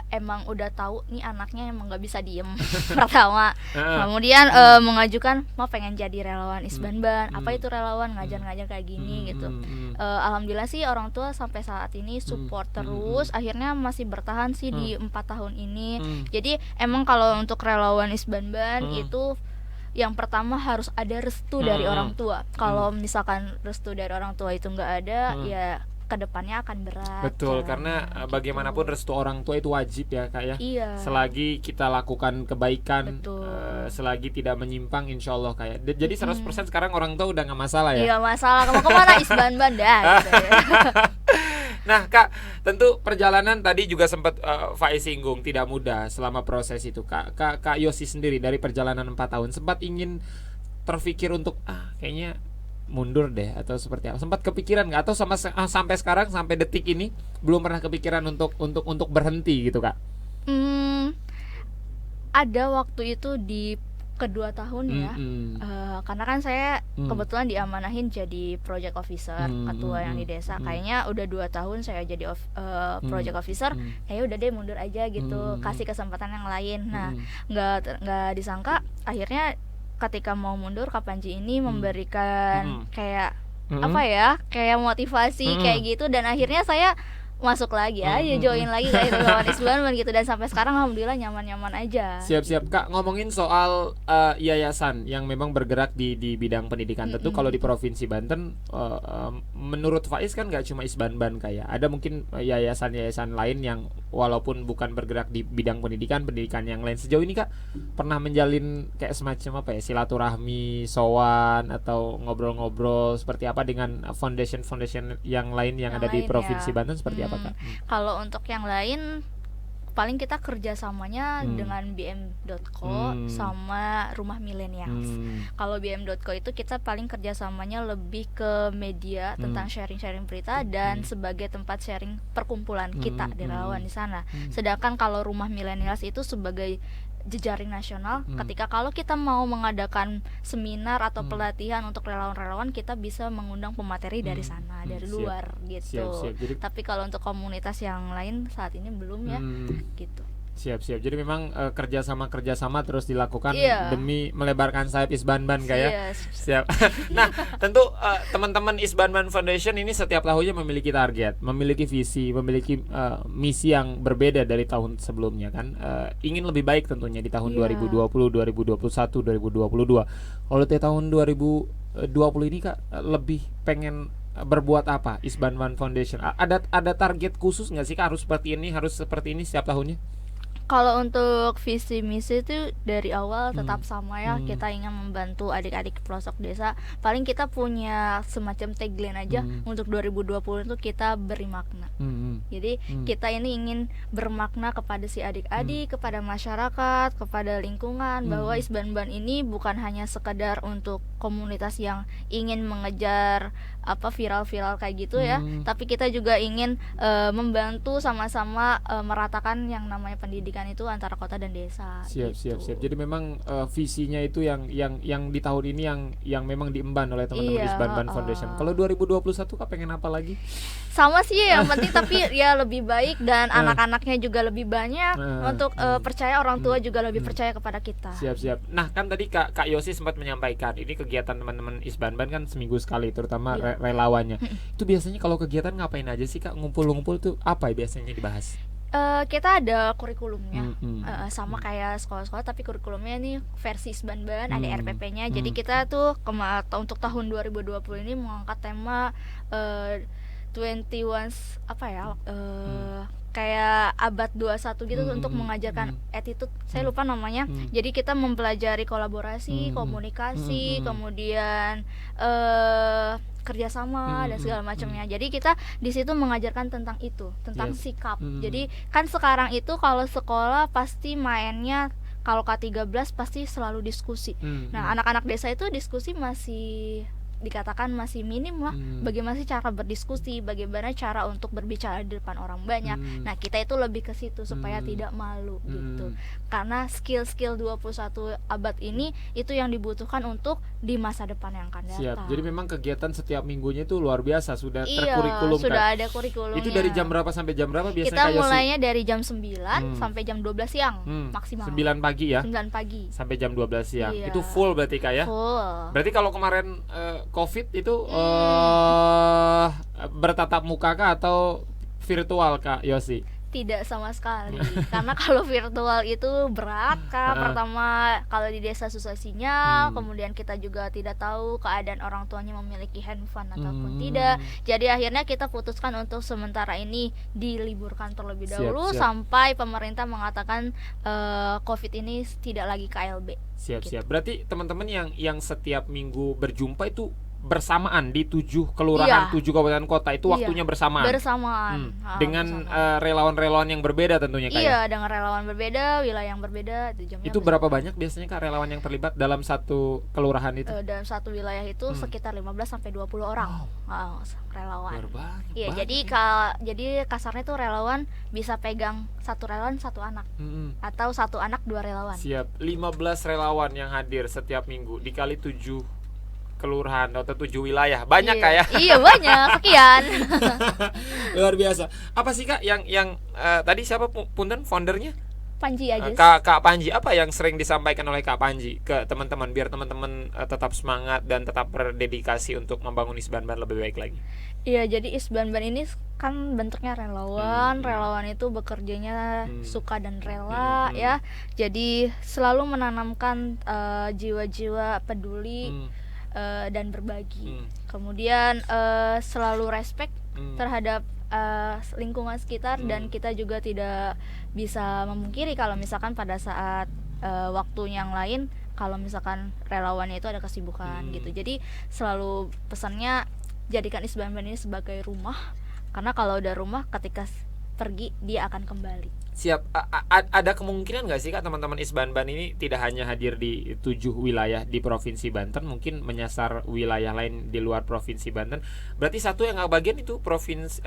emang udah tahu nih anaknya emang nggak bisa diem pertama. Kemudian mengajukan mau pengen jadi relawan Isbanban. Apa itu relawan? Ngajar-ngajar kayak gini gitu. Alhamdulillah sih orang tua sampai saat ini support terus. Akhirnya masih bertahan sih di 4 tahun ini. Jadi emang kalau untuk relawan Isbanban itu yang pertama harus ada restu dari orang tua. Kalau misalkan restu dari orang tua itu nggak ada, ya kedepannya akan berat. Betul, karena bagaimanapun restu orang tua itu wajib ya Kak ya. Selagi kita lakukan kebaikan, selagi tidak menyimpang, insya Allah Kak ya. Jadi 100% sekarang orang tua udah gak masalah ya. Iya masalah, kamu kemana Isbanban dah gitu ya. Nah Kak, tentu perjalanan tadi juga sempat Faiz singgung tidak mudah selama proses itu. Kak Yosi sendiri dari perjalanan 4 tahun sempat ingin terfikir untuk kayaknya mundur deh atau seperti apa? Sempat kepikiran nggak, atau sampai sekarang, sampai detik ini belum pernah kepikiran untuk berhenti gitu Kak? Ada waktu itu di kedua tahun ya, karena kan saya kebetulan diamanahin jadi project officer, ketua yang di desa. Kayaknya udah 2 tahun saya jadi project officer, kayak udah deh mundur aja gitu, kasih kesempatan yang lain. Nah nggak disangka akhirnya ketika mau mundur Kak Panji ini memberikan kayak kayak motivasi kayak gitu, dan akhirnya saya masuk lagi aja, join lagi kayak relawan Isbanban gitu, dan sampai sekarang alhamdulillah nyaman-nyaman aja. Siap-siap Kak, ngomongin soal yayasan yang memang bergerak di bidang pendidikan. Tentu kalau di Provinsi Banten menurut Faiz kan nggak cuma Isbanban kayak, ada mungkin yayasan-yayasan lain yang walaupun bukan bergerak di bidang pendidikan yang lain. Sejauh ini Kak pernah menjalin kayak semacam apa ya, silaturahmi, sowan atau ngobrol-ngobrol seperti apa dengan foundation yang lain yang ada di Provinsi Banten seperti apa Kak? Kalau untuk yang lain paling kita kerjasamanya dengan BM.co sama Rumah Millennials. Kalau BM.co itu kita paling kerjasamanya lebih ke media tentang sharing-sharing berita dan sebagai tempat sharing perkumpulan kita di relawan di sana. Sedangkan kalau Rumah Millennials itu sebagai jejaring nasional, ketika kalau kita mau mengadakan seminar atau pelatihan untuk relawan-relawan, kita bisa mengundang pemateri dari sana, dari luar gitu. Jadi, tapi kalau untuk komunitas yang lain saat ini belum ya gitu. Siap. Jadi memang kerjasama terus dilakukan demi melebarkan sayap Isbanban kayak. Siap. Nah, tentu teman-teman Isbanban Foundation ini setiap tahunnya memiliki target, memiliki visi, memiliki misi yang berbeda dari tahun sebelumnya kan. Ingin lebih baik tentunya di tahun 2020, 2021, 2022. Kalau di tahun 2020 ini Kak lebih pengen berbuat apa Isbanban Foundation? Ada target khusus nggak sih Kak, harus seperti ini setiap tahunnya? Kalau untuk visi misi itu dari awal tetap sama ya, kita ingin membantu adik-adik pelosok desa. Paling kita punya semacam tagline aja untuk 2020 itu kita beri makna. Jadi kita ini ingin bermakna kepada si adik-adik, kepada masyarakat, kepada lingkungan, bahwa Isbanban ini bukan hanya sekedar untuk komunitas yang ingin mengejar apa viral-viral kayak gitu ya, tapi kita juga ingin membantu sama-sama meratakan yang namanya pendidikan itu antara kota dan desa. Siap. Jadi memang visinya itu yang di tahun ini yang memang diemban oleh teman-teman Isbanban Foundation. Kalau 2021 Kak pengen apa lagi? Sama sih yang penting tapi ya lebih baik dan anak-anaknya juga lebih banyak untuk percaya, orang tua juga lebih percaya kepada kita. Siap. Nah, kan tadi Kak Yosi sempat menyampaikan ini kegiatan teman-teman Isbanban kan seminggu sekali, terutama relawannya. Itu biasanya kalau kegiatan ngapain aja sih Kak? Ngumpul-ngumpul tuh apa biasanya dibahas? Kita ada kurikulumnya sama kayak sekolah-sekolah, tapi kurikulumnya nih versi Isbanban, ada RPP-nya. Jadi kita tuh untuk tahun 2020 ini mengangkat tema 21 apa ya, kayak abad 21 gitu untuk mengajarkan attitude. Saya lupa namanya. Jadi kita mempelajari kolaborasi, komunikasi, kemudian kerjasama dan segala macamnya. Jadi kita di situ mengajarkan tentang itu, tentang sikap. Jadi kan sekarang itu kalau sekolah pasti mainnya, kalau K13 pasti selalu diskusi. Nah, anak-anak desa itu diskusi masih dikatakan masih minim lah. Bagaimana sih cara berdiskusi, bagaimana cara untuk berbicara di depan orang banyak. Nah, kita itu lebih ke situ supaya tidak malu gitu. Karena skill-skill 21 abad ini itu yang dibutuhkan untuk di masa depan yang akan datang. Siap. Jadi memang kegiatan setiap minggunya itu luar biasa, sudah terkurikulum. Sudah ada kurikulumnya. Itu dari jam berapa sampai jam berapa biasanya? Kita mulainya dari jam 9 sampai jam 12 siang maksimal. 9 pagi ya? 9 pagi sampai jam 12 siang. Itu full berarti Kak ya? Full. Berarti kalau kemarin COVID itu bertatap muka kah atau virtual Kak Yosi? Tidak sama sekali. Karena kalau virtual itu berat Kak. Pertama, kalau di desa susah sinyal, kemudian kita juga tidak tahu keadaan orang tuanya memiliki handphone ataupun tidak. Jadi akhirnya kita putuskan untuk sementara ini diliburkan terlebih dahulu sampai pemerintah mengatakan COVID ini tidak lagi KLB. Siap. Berarti teman-teman yang setiap minggu berjumpa itu bersamaan di 7 kelurahan, 7 kabupaten kota itu waktunya bersamaan. Dengan relawan-relawan yang berbeda tentunya Kak. Iya, dengan relawan berbeda, wilayah yang berbeda, itu berapa banyak biasanya Kak relawan yang terlibat dalam satu kelurahan itu? Dalam satu wilayah itu sekitar 15 sampai 20 orang. Relawan. Iya, jadi kasarnya tuh relawan bisa pegang satu relawan satu anak. Atau satu anak 2 relawan. Siap. 15 relawan yang hadir setiap minggu dikali 7 kelurahan atau 7 wilayah, banyak Kak ya? Iya banyak, sekian. Luar biasa. Apa sih Kak yang tadi siapa punten foundernya? Panji aja. Kak Panji, apa yang sering disampaikan oleh Kak Panji ke teman-teman biar teman-teman tetap semangat dan tetap berdedikasi untuk membangun Isbanban lebih baik lagi? Iya, jadi Isbanban ini kan bentuknya relawan. Relawan itu bekerjanya suka dan rela ya. Jadi selalu menanamkan jiwa-jiwa peduli dan berbagi. Kemudian selalu respect terhadap lingkungan sekitar, dan kita juga tidak bisa memungkiri kalau misalkan pada saat waktu yang lain kalau misalkan relawannya itu ada kesibukan gitu. Jadi selalu pesannya jadikan Isbanban ini sebagai rumah, karena kalau udah rumah ketika pergi dia akan kembali. Siap. Ada kemungkinan nggak sih Kak teman-teman Isbanban ini tidak hanya hadir di 7 wilayah di Provinsi Banten, mungkin menyasar wilayah lain di luar Provinsi Banten? Berarti satu yang bagian itu provinsi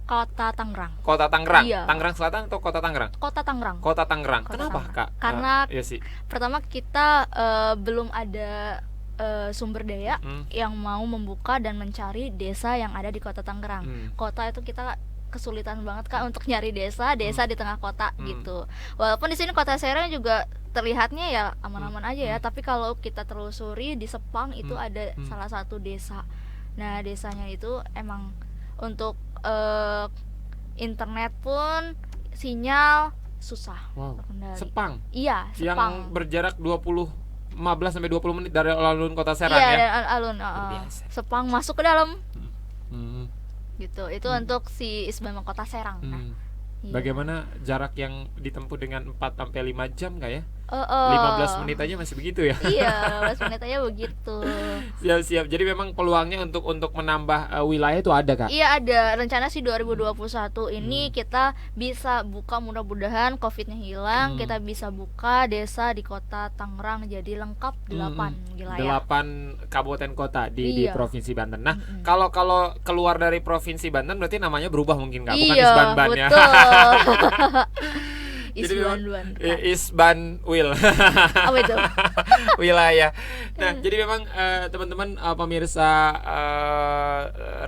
Kota Tangerang. Kota Tangerang. Iya. Tangerang Selatan atau Kota Tangerang? Kota Tangerang. Kota Tangerang. Kota Kenapa Tangerang. Kak? Karena Ya sih. pertama kita belum ada sumber daya yang mau membuka dan mencari desa yang ada di Kota Tangerang. Kota itu kita kesulitan banget Kak untuk nyari desa di tengah kota gitu. Walaupun di sini Kota Serang juga terlihatnya ya aman-aman aja ya, tapi kalau kita telusuri di Sepang itu ada salah satu desa. Nah, desanya itu emang untuk internet pun sinyal susah terkendali. Sepang. Iya, Sepang. Yang berjarak 15 sampai 20 menit dari alun Kota Serang iya, ya. Iya, alun. Sepang masuk ke dalam. Gitu. Itu untuk si Isbanban Kota Serang. Nah, iya. Bagaimana jarak yang ditempuh dengan 4 sampai 5 jam Kak ya? 15 menit aja masih begitu ya? Iya, 15 menit aja begitu. Siap. Jadi memang peluangnya untuk menambah wilayah itu ada Kak? Iya, ada. Rencana sih 2021 ini kita bisa buka, mudah-mudahan Covid-nya hilang, kita bisa buka desa di Kota Tangerang jadi lengkap 8 wilayah. 8 kabupaten kota di Iya. Provinsi Banten. Nah, kalau keluar dari Provinsi Banten berarti namanya berubah mungkin Kak, bukan Iya, Isbanban ya. betul. Jadi memang Isbanban. Isbanwil. Apa itu? Wilayah. Nah, jadi memang teman-teman pemirsa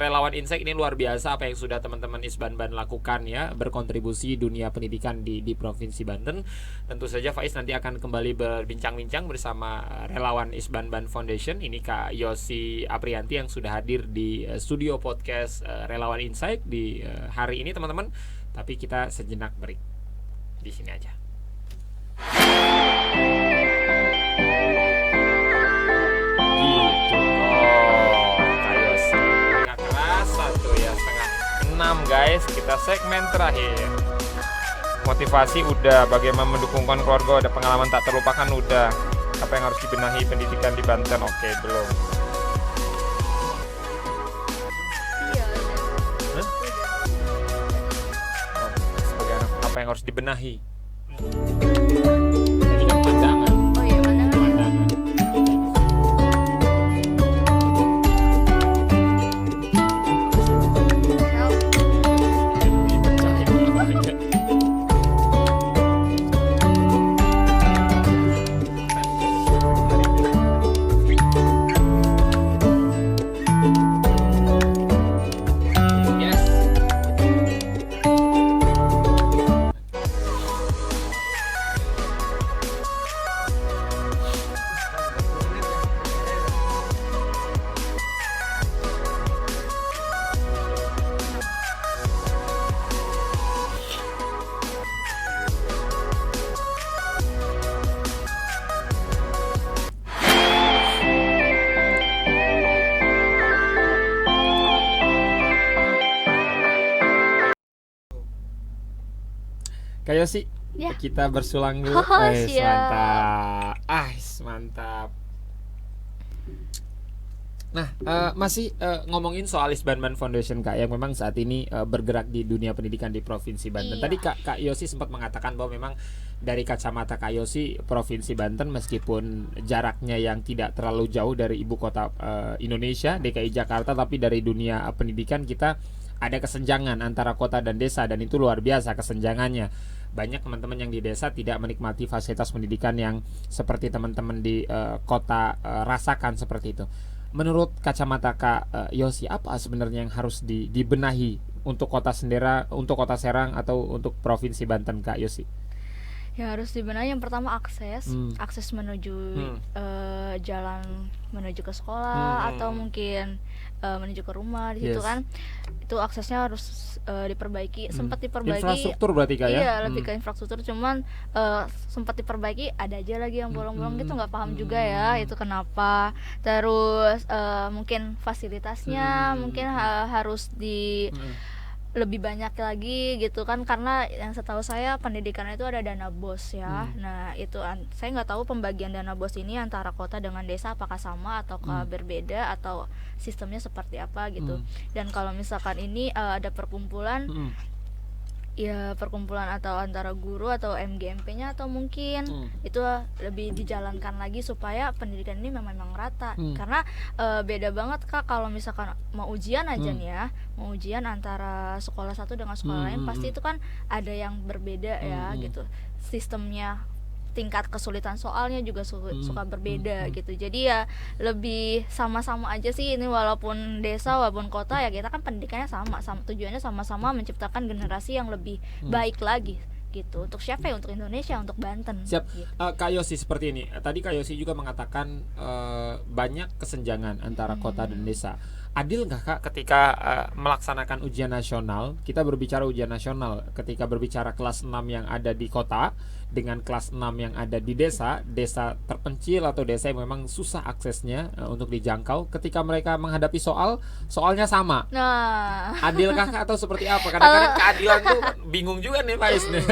relawan Insight, ini luar biasa apa yang sudah teman-teman Isbanban lakukan ya, berkontribusi dunia pendidikan di Provinsi Banten. Tentu saja Faiz nanti akan kembali berbincang-bincang bersama relawan Isbanban Foundation. Ini Kak Yosi Aprianti yang sudah hadir di studio podcast relawan Insight di hari ini teman-teman. Tapi kita sejenak break di sini aja. Gitu. Kayo sih nggak kerasa tuh ya, 5:30 guys. Kita segmen terakhir. Motivasi udah, bagaimana mendukungkan keluarga udah, pengalaman tak terlupakan udah. Apa yang harus dibenahi pendidikan di Banten? Oke, belum. Hah? Oh, sebagai anak, apa yang harus dibenahi? Ini kan pandangan. Oh iya, mana? Pandangan. Kayak sih Ya. kita bersulang dulu. Siap. Mantap. Mantap. Nah, masih ngomongin soal Isbanban Foundation Kak, yang memang saat ini bergerak di dunia pendidikan di Provinsi Banten. Iya. Tadi Kak Yosi sempat mengatakan bahwa memang dari kacamata Kak Yosi, Provinsi Banten meskipun jaraknya yang tidak terlalu jauh dari ibu kota Indonesia, DKI Jakarta, tapi dari dunia pendidikan kita ada kesenjangan antara kota dan desa, dan itu luar biasa kesenjangannya. Banyak teman-teman yang di desa tidak menikmati fasilitas pendidikan yang seperti teman-teman di kota rasakan seperti itu. Menurut kacamata Kak Yosi, apa sebenarnya yang harus dibenahi untuk kota Serang atau untuk Provinsi Banten Kak Yosi? Ya harus dibenahi yang pertama akses menuju jalan menuju ke sekolah atau mungkin menuju ke rumah di situ kan. Itu aksesnya harus diperbaiki, sempat diperbaiki. Infrastruktur berarti Kak ya? Iya, lebih ke infrastruktur, cuman sempat diperbaiki, ada aja lagi yang bolong-bolong gitu, nggak paham juga ya itu kenapa. Terus mungkin fasilitasnya mungkin harus di lebih banyak lagi gitu kan, karena yang setahu saya pendidikan itu ada dana BOS ya. Nah itu saya nggak tahu pembagian dana BOS ini antara kota dengan desa apakah sama ataukah berbeda atau sistemnya seperti apa gitu. Dan kalau misalkan ini ada perkumpulan ya perkumpulan atau antara guru atau MGMP-nya atau mungkin itu lebih dijalankan lagi supaya pendidikan ini memang rata. Karena beda banget Kak kalau misalkan mau ujian aja nih ya, mau ujian antara sekolah satu dengan sekolah lain pasti itu kan ada yang berbeda ya gitu. Sistemnya, tingkat kesulitan soalnya juga suka berbeda gitu. Jadi ya lebih sama-sama aja sih ini, walaupun desa walaupun kota ya kita kan pendidikannya sama tujuannya sama-sama menciptakan generasi yang lebih baik lagi gitu. Untuk siapa ya? Untuk Indonesia, untuk Banten. Siap. Gitu. Kak Yosi seperti ini. Tadi Kak Yosi juga mengatakan banyak kesenjangan antara kota dan desa. Adil nggak Kak ketika melaksanakan ujian nasional? Kita berbicara ujian nasional ketika berbicara kelas 6 yang ada di kota dengan kelas 6 yang ada di desa terpencil atau desa yang memang susah aksesnya untuk dijangkau, ketika mereka menghadapi soalnya sama. Nah, Adil Kak atau seperti apa? Kadang-kadang keadilan tuh bingung juga nih Faiz nih.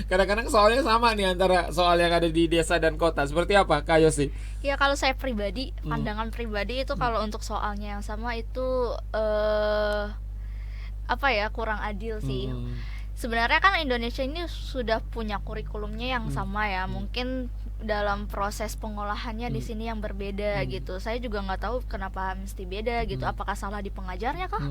Kadang-kadang soalnya sama nih antara soal yang ada di desa dan kota. Seperti apa Kak Yosi? ya kalau saya pribadi, pandangan pribadi itu kalau untuk soalnya yang sama itu apa ya, kurang adil sih. Sebenarnya kan Indonesia ini sudah punya kurikulumnya yang sama ya, mungkin dalam proses pengolahannya di sini yang berbeda gitu. Saya juga nggak tahu kenapa mesti beda gitu. Apakah salah di pengajarnya kah,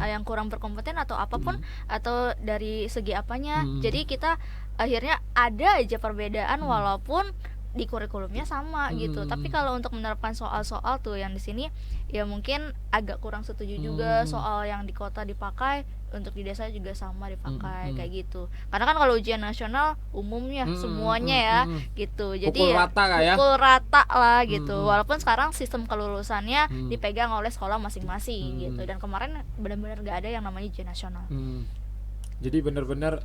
yang kurang berkompeten atau apapun, atau dari segi apanya? Jadi kita akhirnya ada aja perbedaan walaupun di kurikulumnya sama gitu. Tapi kalau untuk menerapkan soal-soal tuh yang di sini ya mungkin agak kurang setuju juga. Soal yang di kota dipakai untuk di desa juga sama dipakai kayak gitu. Karena kan kalau ujian nasional umumnya semuanya ya gitu. Jadi pukul ya rata ya? Pukul rata lah gitu. Walaupun sekarang sistem kelulusannya dipegang oleh sekolah masing-masing gitu. Dan kemarin benar-benar gak ada yang namanya ujian nasional. Jadi benar-benar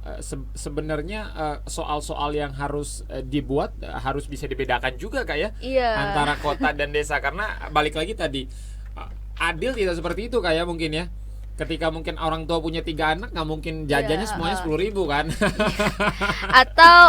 sebenarnya soal-soal yang harus dibuat harus bisa dibedakan juga Kak ya, antara kota dan desa. Karena balik lagi tadi, adil tidak seperti itu Kak ya mungkin ya. Ketika mungkin orang tua punya 3 anak, nggak mungkin jajannya semuanya 10.000 kan. Atau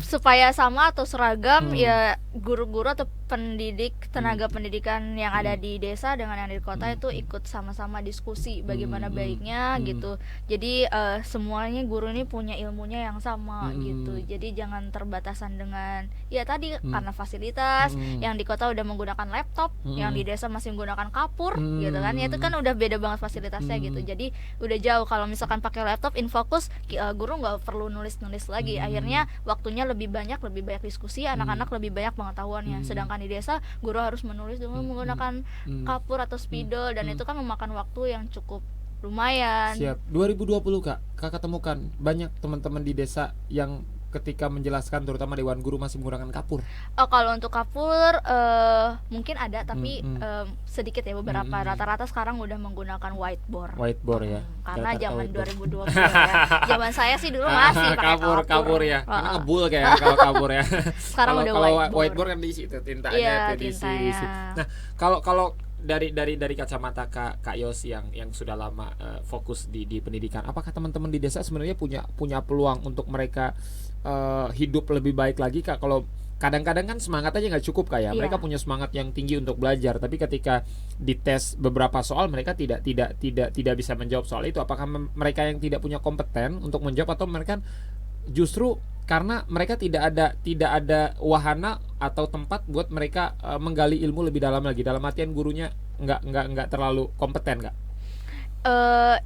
supaya sama atau seragam ya, guru-guru atau pendidik, tenaga pendidikan yang ada di desa dengan yang di kota itu ikut sama-sama diskusi bagaimana baiknya gitu. Jadi semuanya guru ini punya ilmunya yang sama gitu. Jadi jangan terbatasan dengan ya tadi karena fasilitas yang di kota udah menggunakan laptop, yang di desa masih menggunakan kapur gitu kan. Ya itu kan udah beda banget fasilitasnya gitu. Jadi udah jauh. Kalau misalkan pakai laptop infokus, guru nggak perlu nulis-nulis lagi. Akhirnya waktunya lebih banyak diskusi, anak-anak lebih banyak pengetahuannya. Sedangkan di desa guru harus menulis dengan menggunakan kapur atau spidol, dan itu kan memakan waktu yang cukup lumayan. Siap. 2020 Kakak temukan banyak teman-teman di desa yang ketika menjelaskan terutama Dewan Guru masih menggunakan kapur. Oh, kalau untuk kapur mungkin ada, tapi sedikit ya beberapa. Rata-rata sekarang udah menggunakan whiteboard. Ya. Karena zaman 2020 ya. Zaman saya sih dulu masih pakai kapur ya. Karena ngebul kayak kalau kapur ya. Sekarang udah whiteboard kan diisi itu tintanya, diisi. Nah, kalau dari kacamata Kak Yosi yang sudah lama fokus di pendidikan, apakah teman-teman di desa sebenarnya punya peluang untuk mereka hidup lebih baik lagi Kak? Kalau kadang-kadang kan semangat aja nggak cukup Kak ya. Mereka punya semangat yang tinggi untuk belajar, tapi ketika dites beberapa soal mereka tidak bisa menjawab soal itu. Apakah mereka yang tidak punya kompeten untuk menjawab, atau mereka justru karena mereka tidak ada wahana atau tempat buat mereka menggali ilmu lebih dalam lagi, dalam artian gurunya nggak terlalu kompeten Kak?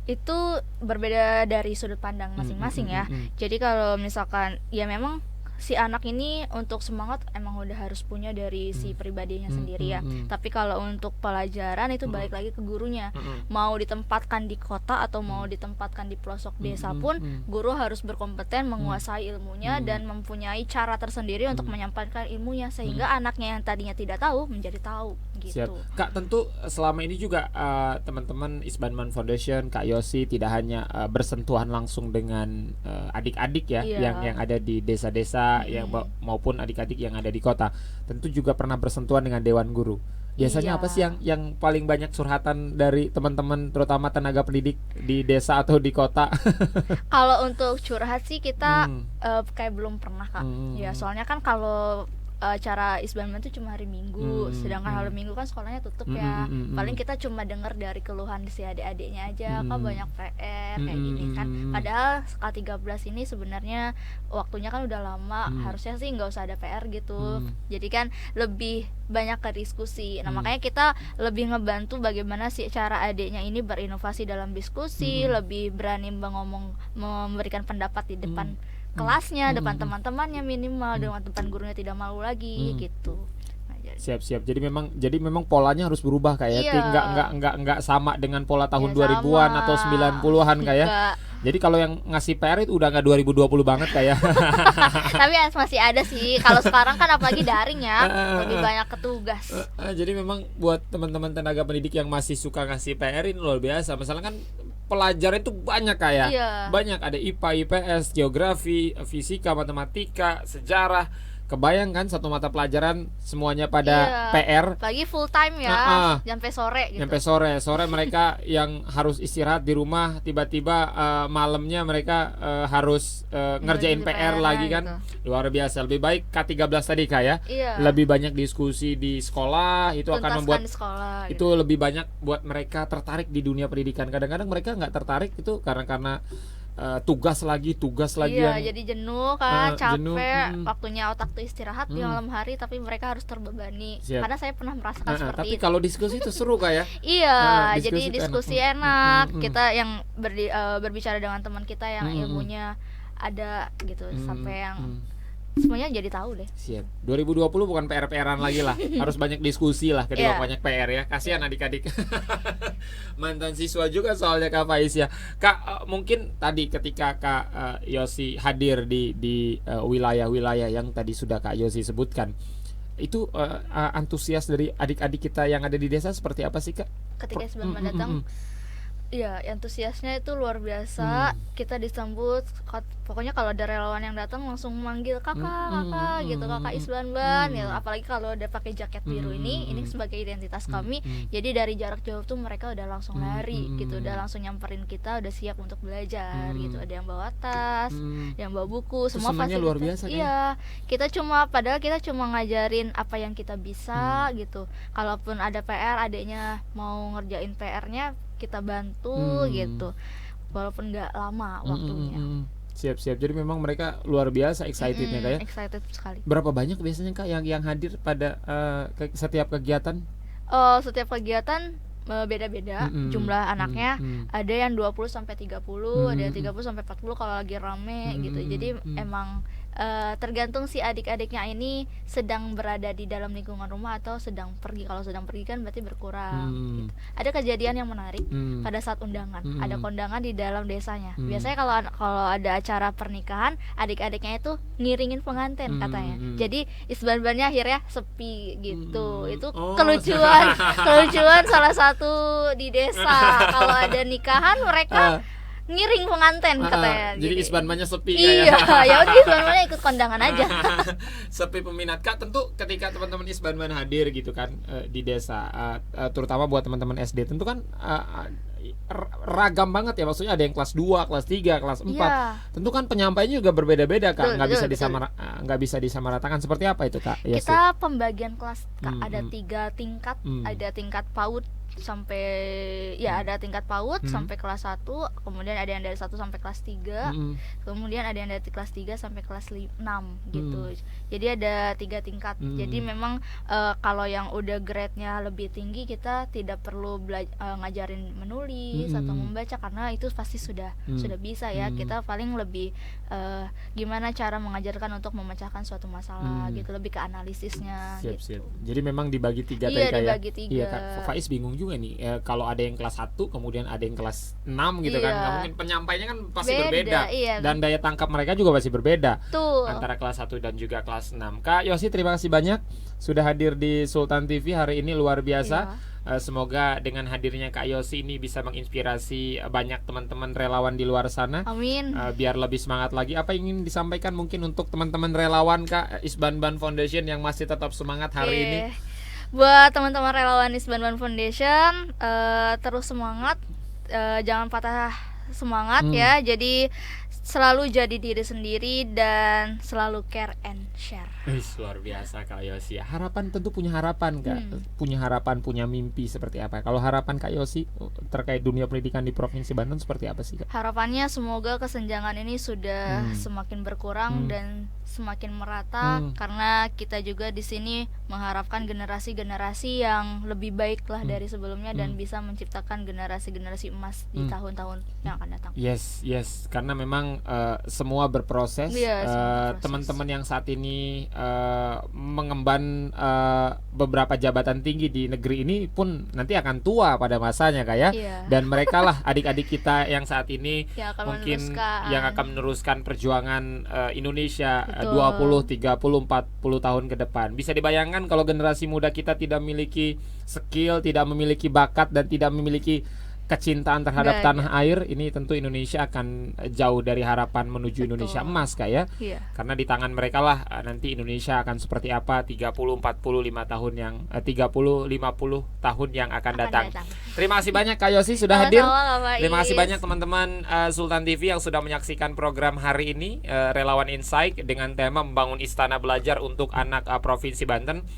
Itu berbeda dari sudut pandang masing-masing ya. Jadi kalau misalkan ya memang si anak ini untuk semangat emang udah harus punya dari si pribadinya sendiri ya. Tapi kalau untuk pelajaran itu balik lagi ke gurunya. Mau ditempatkan di kota atau mau ditempatkan di pelosok desa pun, guru harus berkompeten menguasai ilmunya dan mempunyai cara tersendiri untuk menyampaikan ilmunya, sehingga anaknya yang tadinya tidak tahu menjadi tahu gitu. Siap. Kak, tentu selama ini juga teman-teman Isbanman Foundation, Kak Yosi tidak hanya bersentuhan langsung dengan adik-adik ya, yang ada di desa-desa yang maupun adik-adik yang ada di kota. Tentu juga pernah bersentuhan dengan Dewan Guru. Biasanya apa sih yang paling banyak curhatan dari teman-teman, terutama tenaga pendidik di desa atau di kota? Kalau untuk curhat sih kita kayak belum pernah, Kak. Ya, soalnya kan kalau acara Isbanman itu cuma hari Minggu, sedangkan hari Minggu kan sekolahnya tutup ya. Paling kita cuma dengar dari keluhan si adik-adiknya aja, Kak banyak PR kayak gini kan. Padahal K13 ini sebenarnya waktunya kan udah lama, harusnya sih nggak usah ada PR gitu. Jadi kan lebih banyak ke diskusi. Nah makanya kita lebih ngebantu bagaimana sih cara adiknya ini berinovasi dalam diskusi, lebih berani memberikan pendapat di depan kelasnya, depan teman-temannya minimal, dengan depan gurunya tidak malu lagi gitu. Nah, Siap. Jadi memang polanya harus berubah kayak enggak sama dengan pola tahun 2000-an atau 90-an kayak. Jadi kalau yang ngasih PR itu udah enggak 2020 banget kayak. Tapi masih ada sih. Kalau sekarang kan apalagi daring ya, lebih banyak ketugas. Jadi memang buat teman-teman tenaga pendidik yang masih suka ngasih PR ini luar biasa. Misalnya kan pelajaran itu banyak kayak. Banyak, ada IPA, IPS, geografi, fisika, matematika, sejarah. Kebayang kan satu mata pelajaran semuanya pada PR. Lagi full time ya, sampai sore gitu. Sampai sore mereka yang harus istirahat di rumah, tiba-tiba malamnya mereka harus ngerjain PR lagi kan. Gitu. Luar biasa. Lebih baik K13 tadi Kak ya. Lebih banyak diskusi di sekolah, itu akan membuat sekolah, itu lebih banyak buat mereka tertarik di dunia pendidikan. Kadang-kadang mereka nggak tertarik itu karena tugas lagi jadi jenuh kan, capek, waktunya otak tuh istirahat di malam hari, tapi mereka harus terbebani. Karena saya pernah merasakan seperti tapi itu. Kalau diskusi itu seru Kak ya. Jadi diskusi enak. Kita yang berbicara dengan teman kita yang ilmunya ada gitu, sampai yang semuanya jadi tahu deh. Siap. 2020 bukan PR-PRan lagi lah. Harus banyak diskusi lah ketimbang banyak PR ya. Kasihan adik-adik. Mantan siswa juga soalnya Kak Faiz ya. Kak, mungkin tadi ketika Kak Yosi hadir di wilayah-wilayah yang tadi sudah Kak Yosi sebutkan, itu antusias dari adik-adik kita yang ada di desa seperti apa sih Kak? Ketika sebelum datang, iya, antusiasnya itu luar biasa. Kita disambut, pokoknya kalau ada relawan yang datang langsung manggil kakak gitu, kakak Isbanban ya. Apalagi kalau udah pakai jaket biru ini sebagai identitas kami. Jadi dari jarak jauh tuh mereka udah langsung lari gitu, udah langsung nyamperin kita, udah siap untuk belajar gitu. Ada yang bawa tas, yang bawa buku, semua fasilitas. Luar biasa, iya, padahal kita cuma ngajarin apa yang kita bisa gitu. Kalaupun ada PR, adiknya mau ngerjain PR-nya, kita bantu gitu, walaupun nggak lama waktunya. Siap. Jadi memang mereka luar biasa excitednya Kak ya. Excited sekali. Berapa banyak biasanya Kak yang hadir pada setiap kegiatan? Setiap kegiatan beda-beda jumlah anaknya. Ada yang 20 sampai 30, ada yang 30 sampai 40 kalau lagi rame gitu. Jadi emang tergantung si adik-adiknya ini sedang berada di dalam lingkungan rumah atau sedang pergi. Kalau sedang pergi kan berarti berkurang gitu. Ada kejadian yang menarik pada saat undangan. Ada kondangan di dalam desanya. Biasanya kalau ada acara pernikahan, adik-adiknya itu ngiringin pengantin katanya. Jadi Isbanbannya akhirnya sepi gitu. Itu kelucuan salah satu di desa. Kalau ada nikahan mereka ngiring pengantin katanya. Jadi Isbanbannya sepi ya udah Isbanbannya ikut kondangan aja. Sepi peminat Kak. Tentu ketika teman-teman Isbanban hadir gitu kan di desa, terutama buat teman-teman SD, tentu kan ragam banget ya, maksudnya ada yang kelas 2, kelas 3, kelas 4. Tentu kan penyampaiannya juga berbeda-beda Kak. Nggak bisa disamaratakan. Seperti apa itu Kak? Kita pembagian kelas Kak, ada 3 tingkat. Ada tingkat PAUD, sampai ya ada tingkat PAUD sampai kelas 1, kemudian ada yang dari 1 sampai kelas 3, kemudian ada yang dari kelas 3 sampai kelas 6 gitu. Jadi ada 3 tingkat. Jadi memang kalau yang udah grade-nya lebih tinggi kita tidak perlu ngajarin menulis atau membaca karena itu pasti sudah bisa ya. Kita paling lebih gimana cara mengajarkan untuk memecahkan suatu masalah gitu, lebih ke analisisnya gitu. Jadi memang dibagi 3 tadi dibagi 3. Iya Kak, Faiz bingung juga nih kalau ada yang kelas 1 kemudian ada yang kelas 6 gitu kan. Nggak mungkin penyampaiannya kan pasti berbeda. Dan daya tangkap mereka juga pasti berbeda. Antara kelas 1 dan juga kelas 6. Kak Yosi, terima kasih banyak sudah hadir di Sultan TV hari ini, luar biasa. Semoga dengan hadirnya Kak Yosi ini bisa menginspirasi banyak teman-teman relawan di luar sana. Amin. Biar lebih semangat lagi. Apa yang ingin disampaikan mungkin untuk teman-teman relawan Kak Isbanban Foundation yang masih tetap semangat hari ini? Buat teman-teman relawan Isbanban Foundation, terus semangat, jangan patah semangat ya. Jadi selalu jadi diri sendiri dan selalu care and share. Luar biasa Kak Yosi. Harapan, tentu punya harapan Kak. Punya harapan, punya mimpi seperti apa? Kalau harapan Kak Yosi terkait dunia pendidikan di Provinsi Banten seperti apa sih Kak? Harapannya semoga kesenjangan ini sudah semakin berkurang dan semakin merata, karena kita juga di sini mengharapkan generasi-generasi yang lebih baik lah dari sebelumnya dan bisa menciptakan generasi-generasi emas di tahun-tahun yang akan datang. Yes, karena memang semua berproses. Teman-teman yang saat ini mengemban beberapa jabatan tinggi di negeri ini pun nanti akan tua pada masanya Kak ya. Dan mereka lah adik-adik kita yang saat ini yang akan meneruskan perjuangan Indonesia 20, 30, 40 tahun ke depan. Bisa dibayangkan kalau generasi muda kita tidak memiliki skill, tidak memiliki bakat dan tidak memiliki kecintaan terhadap tanah air, ini tentu Indonesia akan jauh dari harapan menuju Indonesia emas Kak ya. Karena di tangan mereka lah nanti Indonesia akan seperti apa 30, 40, 5 tahun yang 30, 50 tahun yang akan datang. Terima kasih banyak Kak Yosi sudah hadir. Terima kasih banyak teman-teman Sultan TV yang sudah menyaksikan program hari ini, Relawan Insight dengan tema membangun istana belajar untuk anak Provinsi Banten.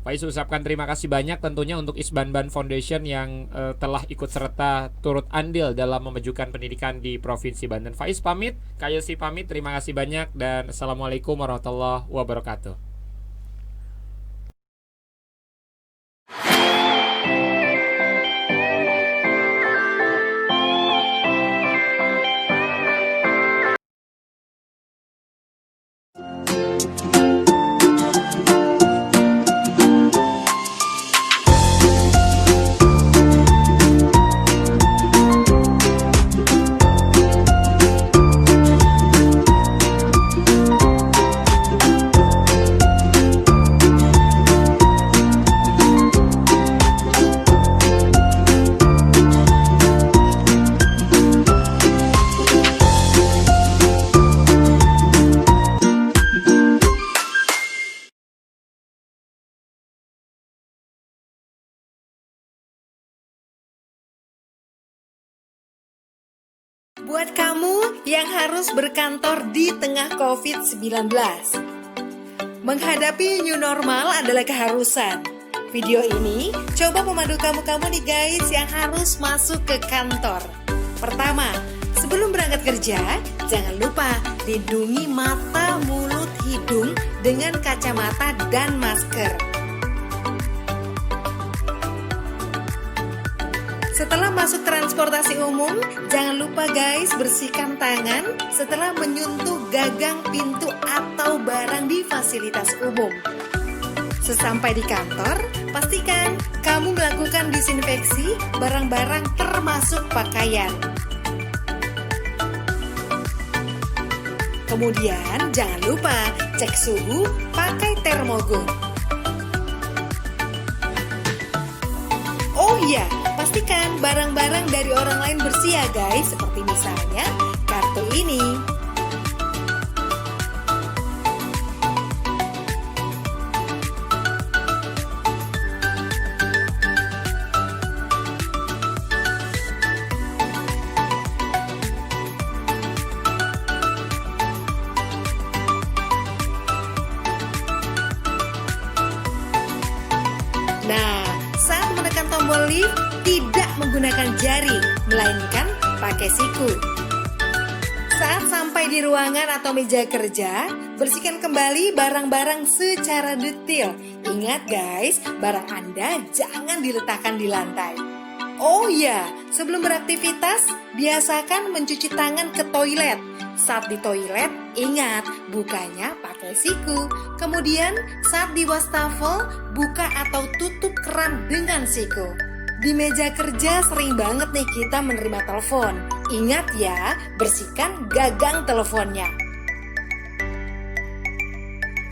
Faiz ucapkan terima kasih banyak tentunya untuk Isbanban Foundation yang telah ikut serta turut andil dalam memajukan pendidikan di Provinsi Banten. Faiz pamit, Kak Yosi pamit, terima kasih banyak dan Assalamualaikum warahmatullahi wabarakatuh. Buat kamu yang harus berkantor di tengah COVID-19, menghadapi new normal adalah keharusan. Video ini coba memandu kamu nih guys yang harus masuk ke kantor. Pertama, sebelum berangkat kerja, jangan lupa lindungi mata, mulut, hidung dengan kacamata dan masker. Setelah masuk transportasi umum, jangan lupa guys bersihkan tangan setelah menyentuh gagang pintu atau barang di fasilitas umum. Sesampai di kantor, pastikan kamu melakukan disinfeksi barang-barang termasuk pakaian. Kemudian jangan lupa cek suhu pakai termogun. Oh iya, pastikan barang-barang dari orang lain bersih ya guys, seperti misalnya kartu ini. Nah, saat menekan tombol tombol lift tidak menggunakan jari, melainkan pakai siku. Saat sampai di ruangan atau meja kerja, bersihkan kembali barang-barang secara detail. Ingat guys, barang Anda jangan diletakkan di lantai. Oh ya, sebelum beraktivitas, biasakan mencuci tangan ke toilet. Saat di toilet, ingat, bukanya pakai siku. Kemudian, saat di wastafel, buka atau tutup keran dengan siku. Di meja kerja sering banget nih kita menerima telepon. Ingat ya, bersihkan gagang teleponnya.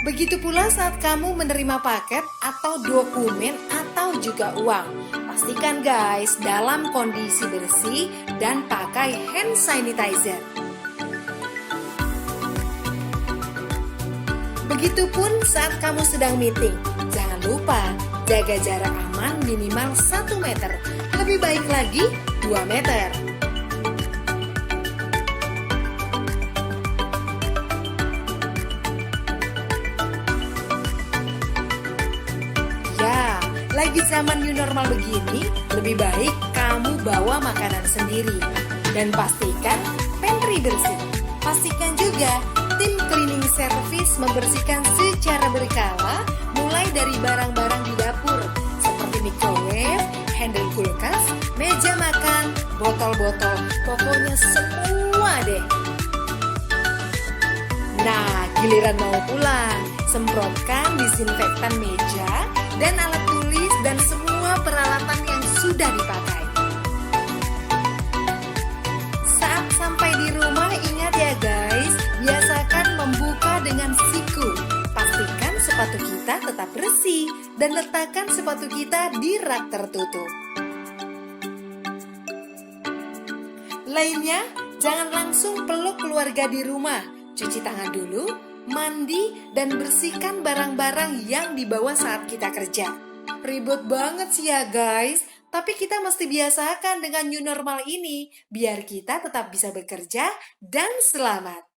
Begitu pula saat kamu menerima paket atau dokumen atau juga uang. Pastikan guys dalam kondisi bersih dan pakai hand sanitizer. Begitupun saat kamu sedang meeting. Jangan lupa jaga jarak aman minimal 1 meter. Lebih baik lagi 2 meter. Ya, lagi zaman new normal begini, lebih baik kamu bawa makanan sendiri. Dan pastikan pantry bersih. Pastikan juga tim cleaning service membersihkan secara berkala, mulai dari barang-barang di dapur seperti microwave, handle kulkas, meja makan, botol-botol, pokoknya semua deh. Nah, giliran mau pulang, semprotkan disinfektan meja dan alat tulis dan semua peralatan yang sudah dipakai. Saat sampai di rumah, ingat ya guys, biasakan membuka dengan siku. Pastikan sepatu kita tetap bersih dan letakkan sepatu kita di rak tertutup. Lainnya, jangan langsung peluk keluarga di rumah. Cuci tangan dulu, mandi, dan bersihkan barang-barang yang dibawa saat kita kerja. Ribet banget sih ya guys, tapi kita mesti biasakan dengan new normal ini, biar kita tetap bisa bekerja dan selamat.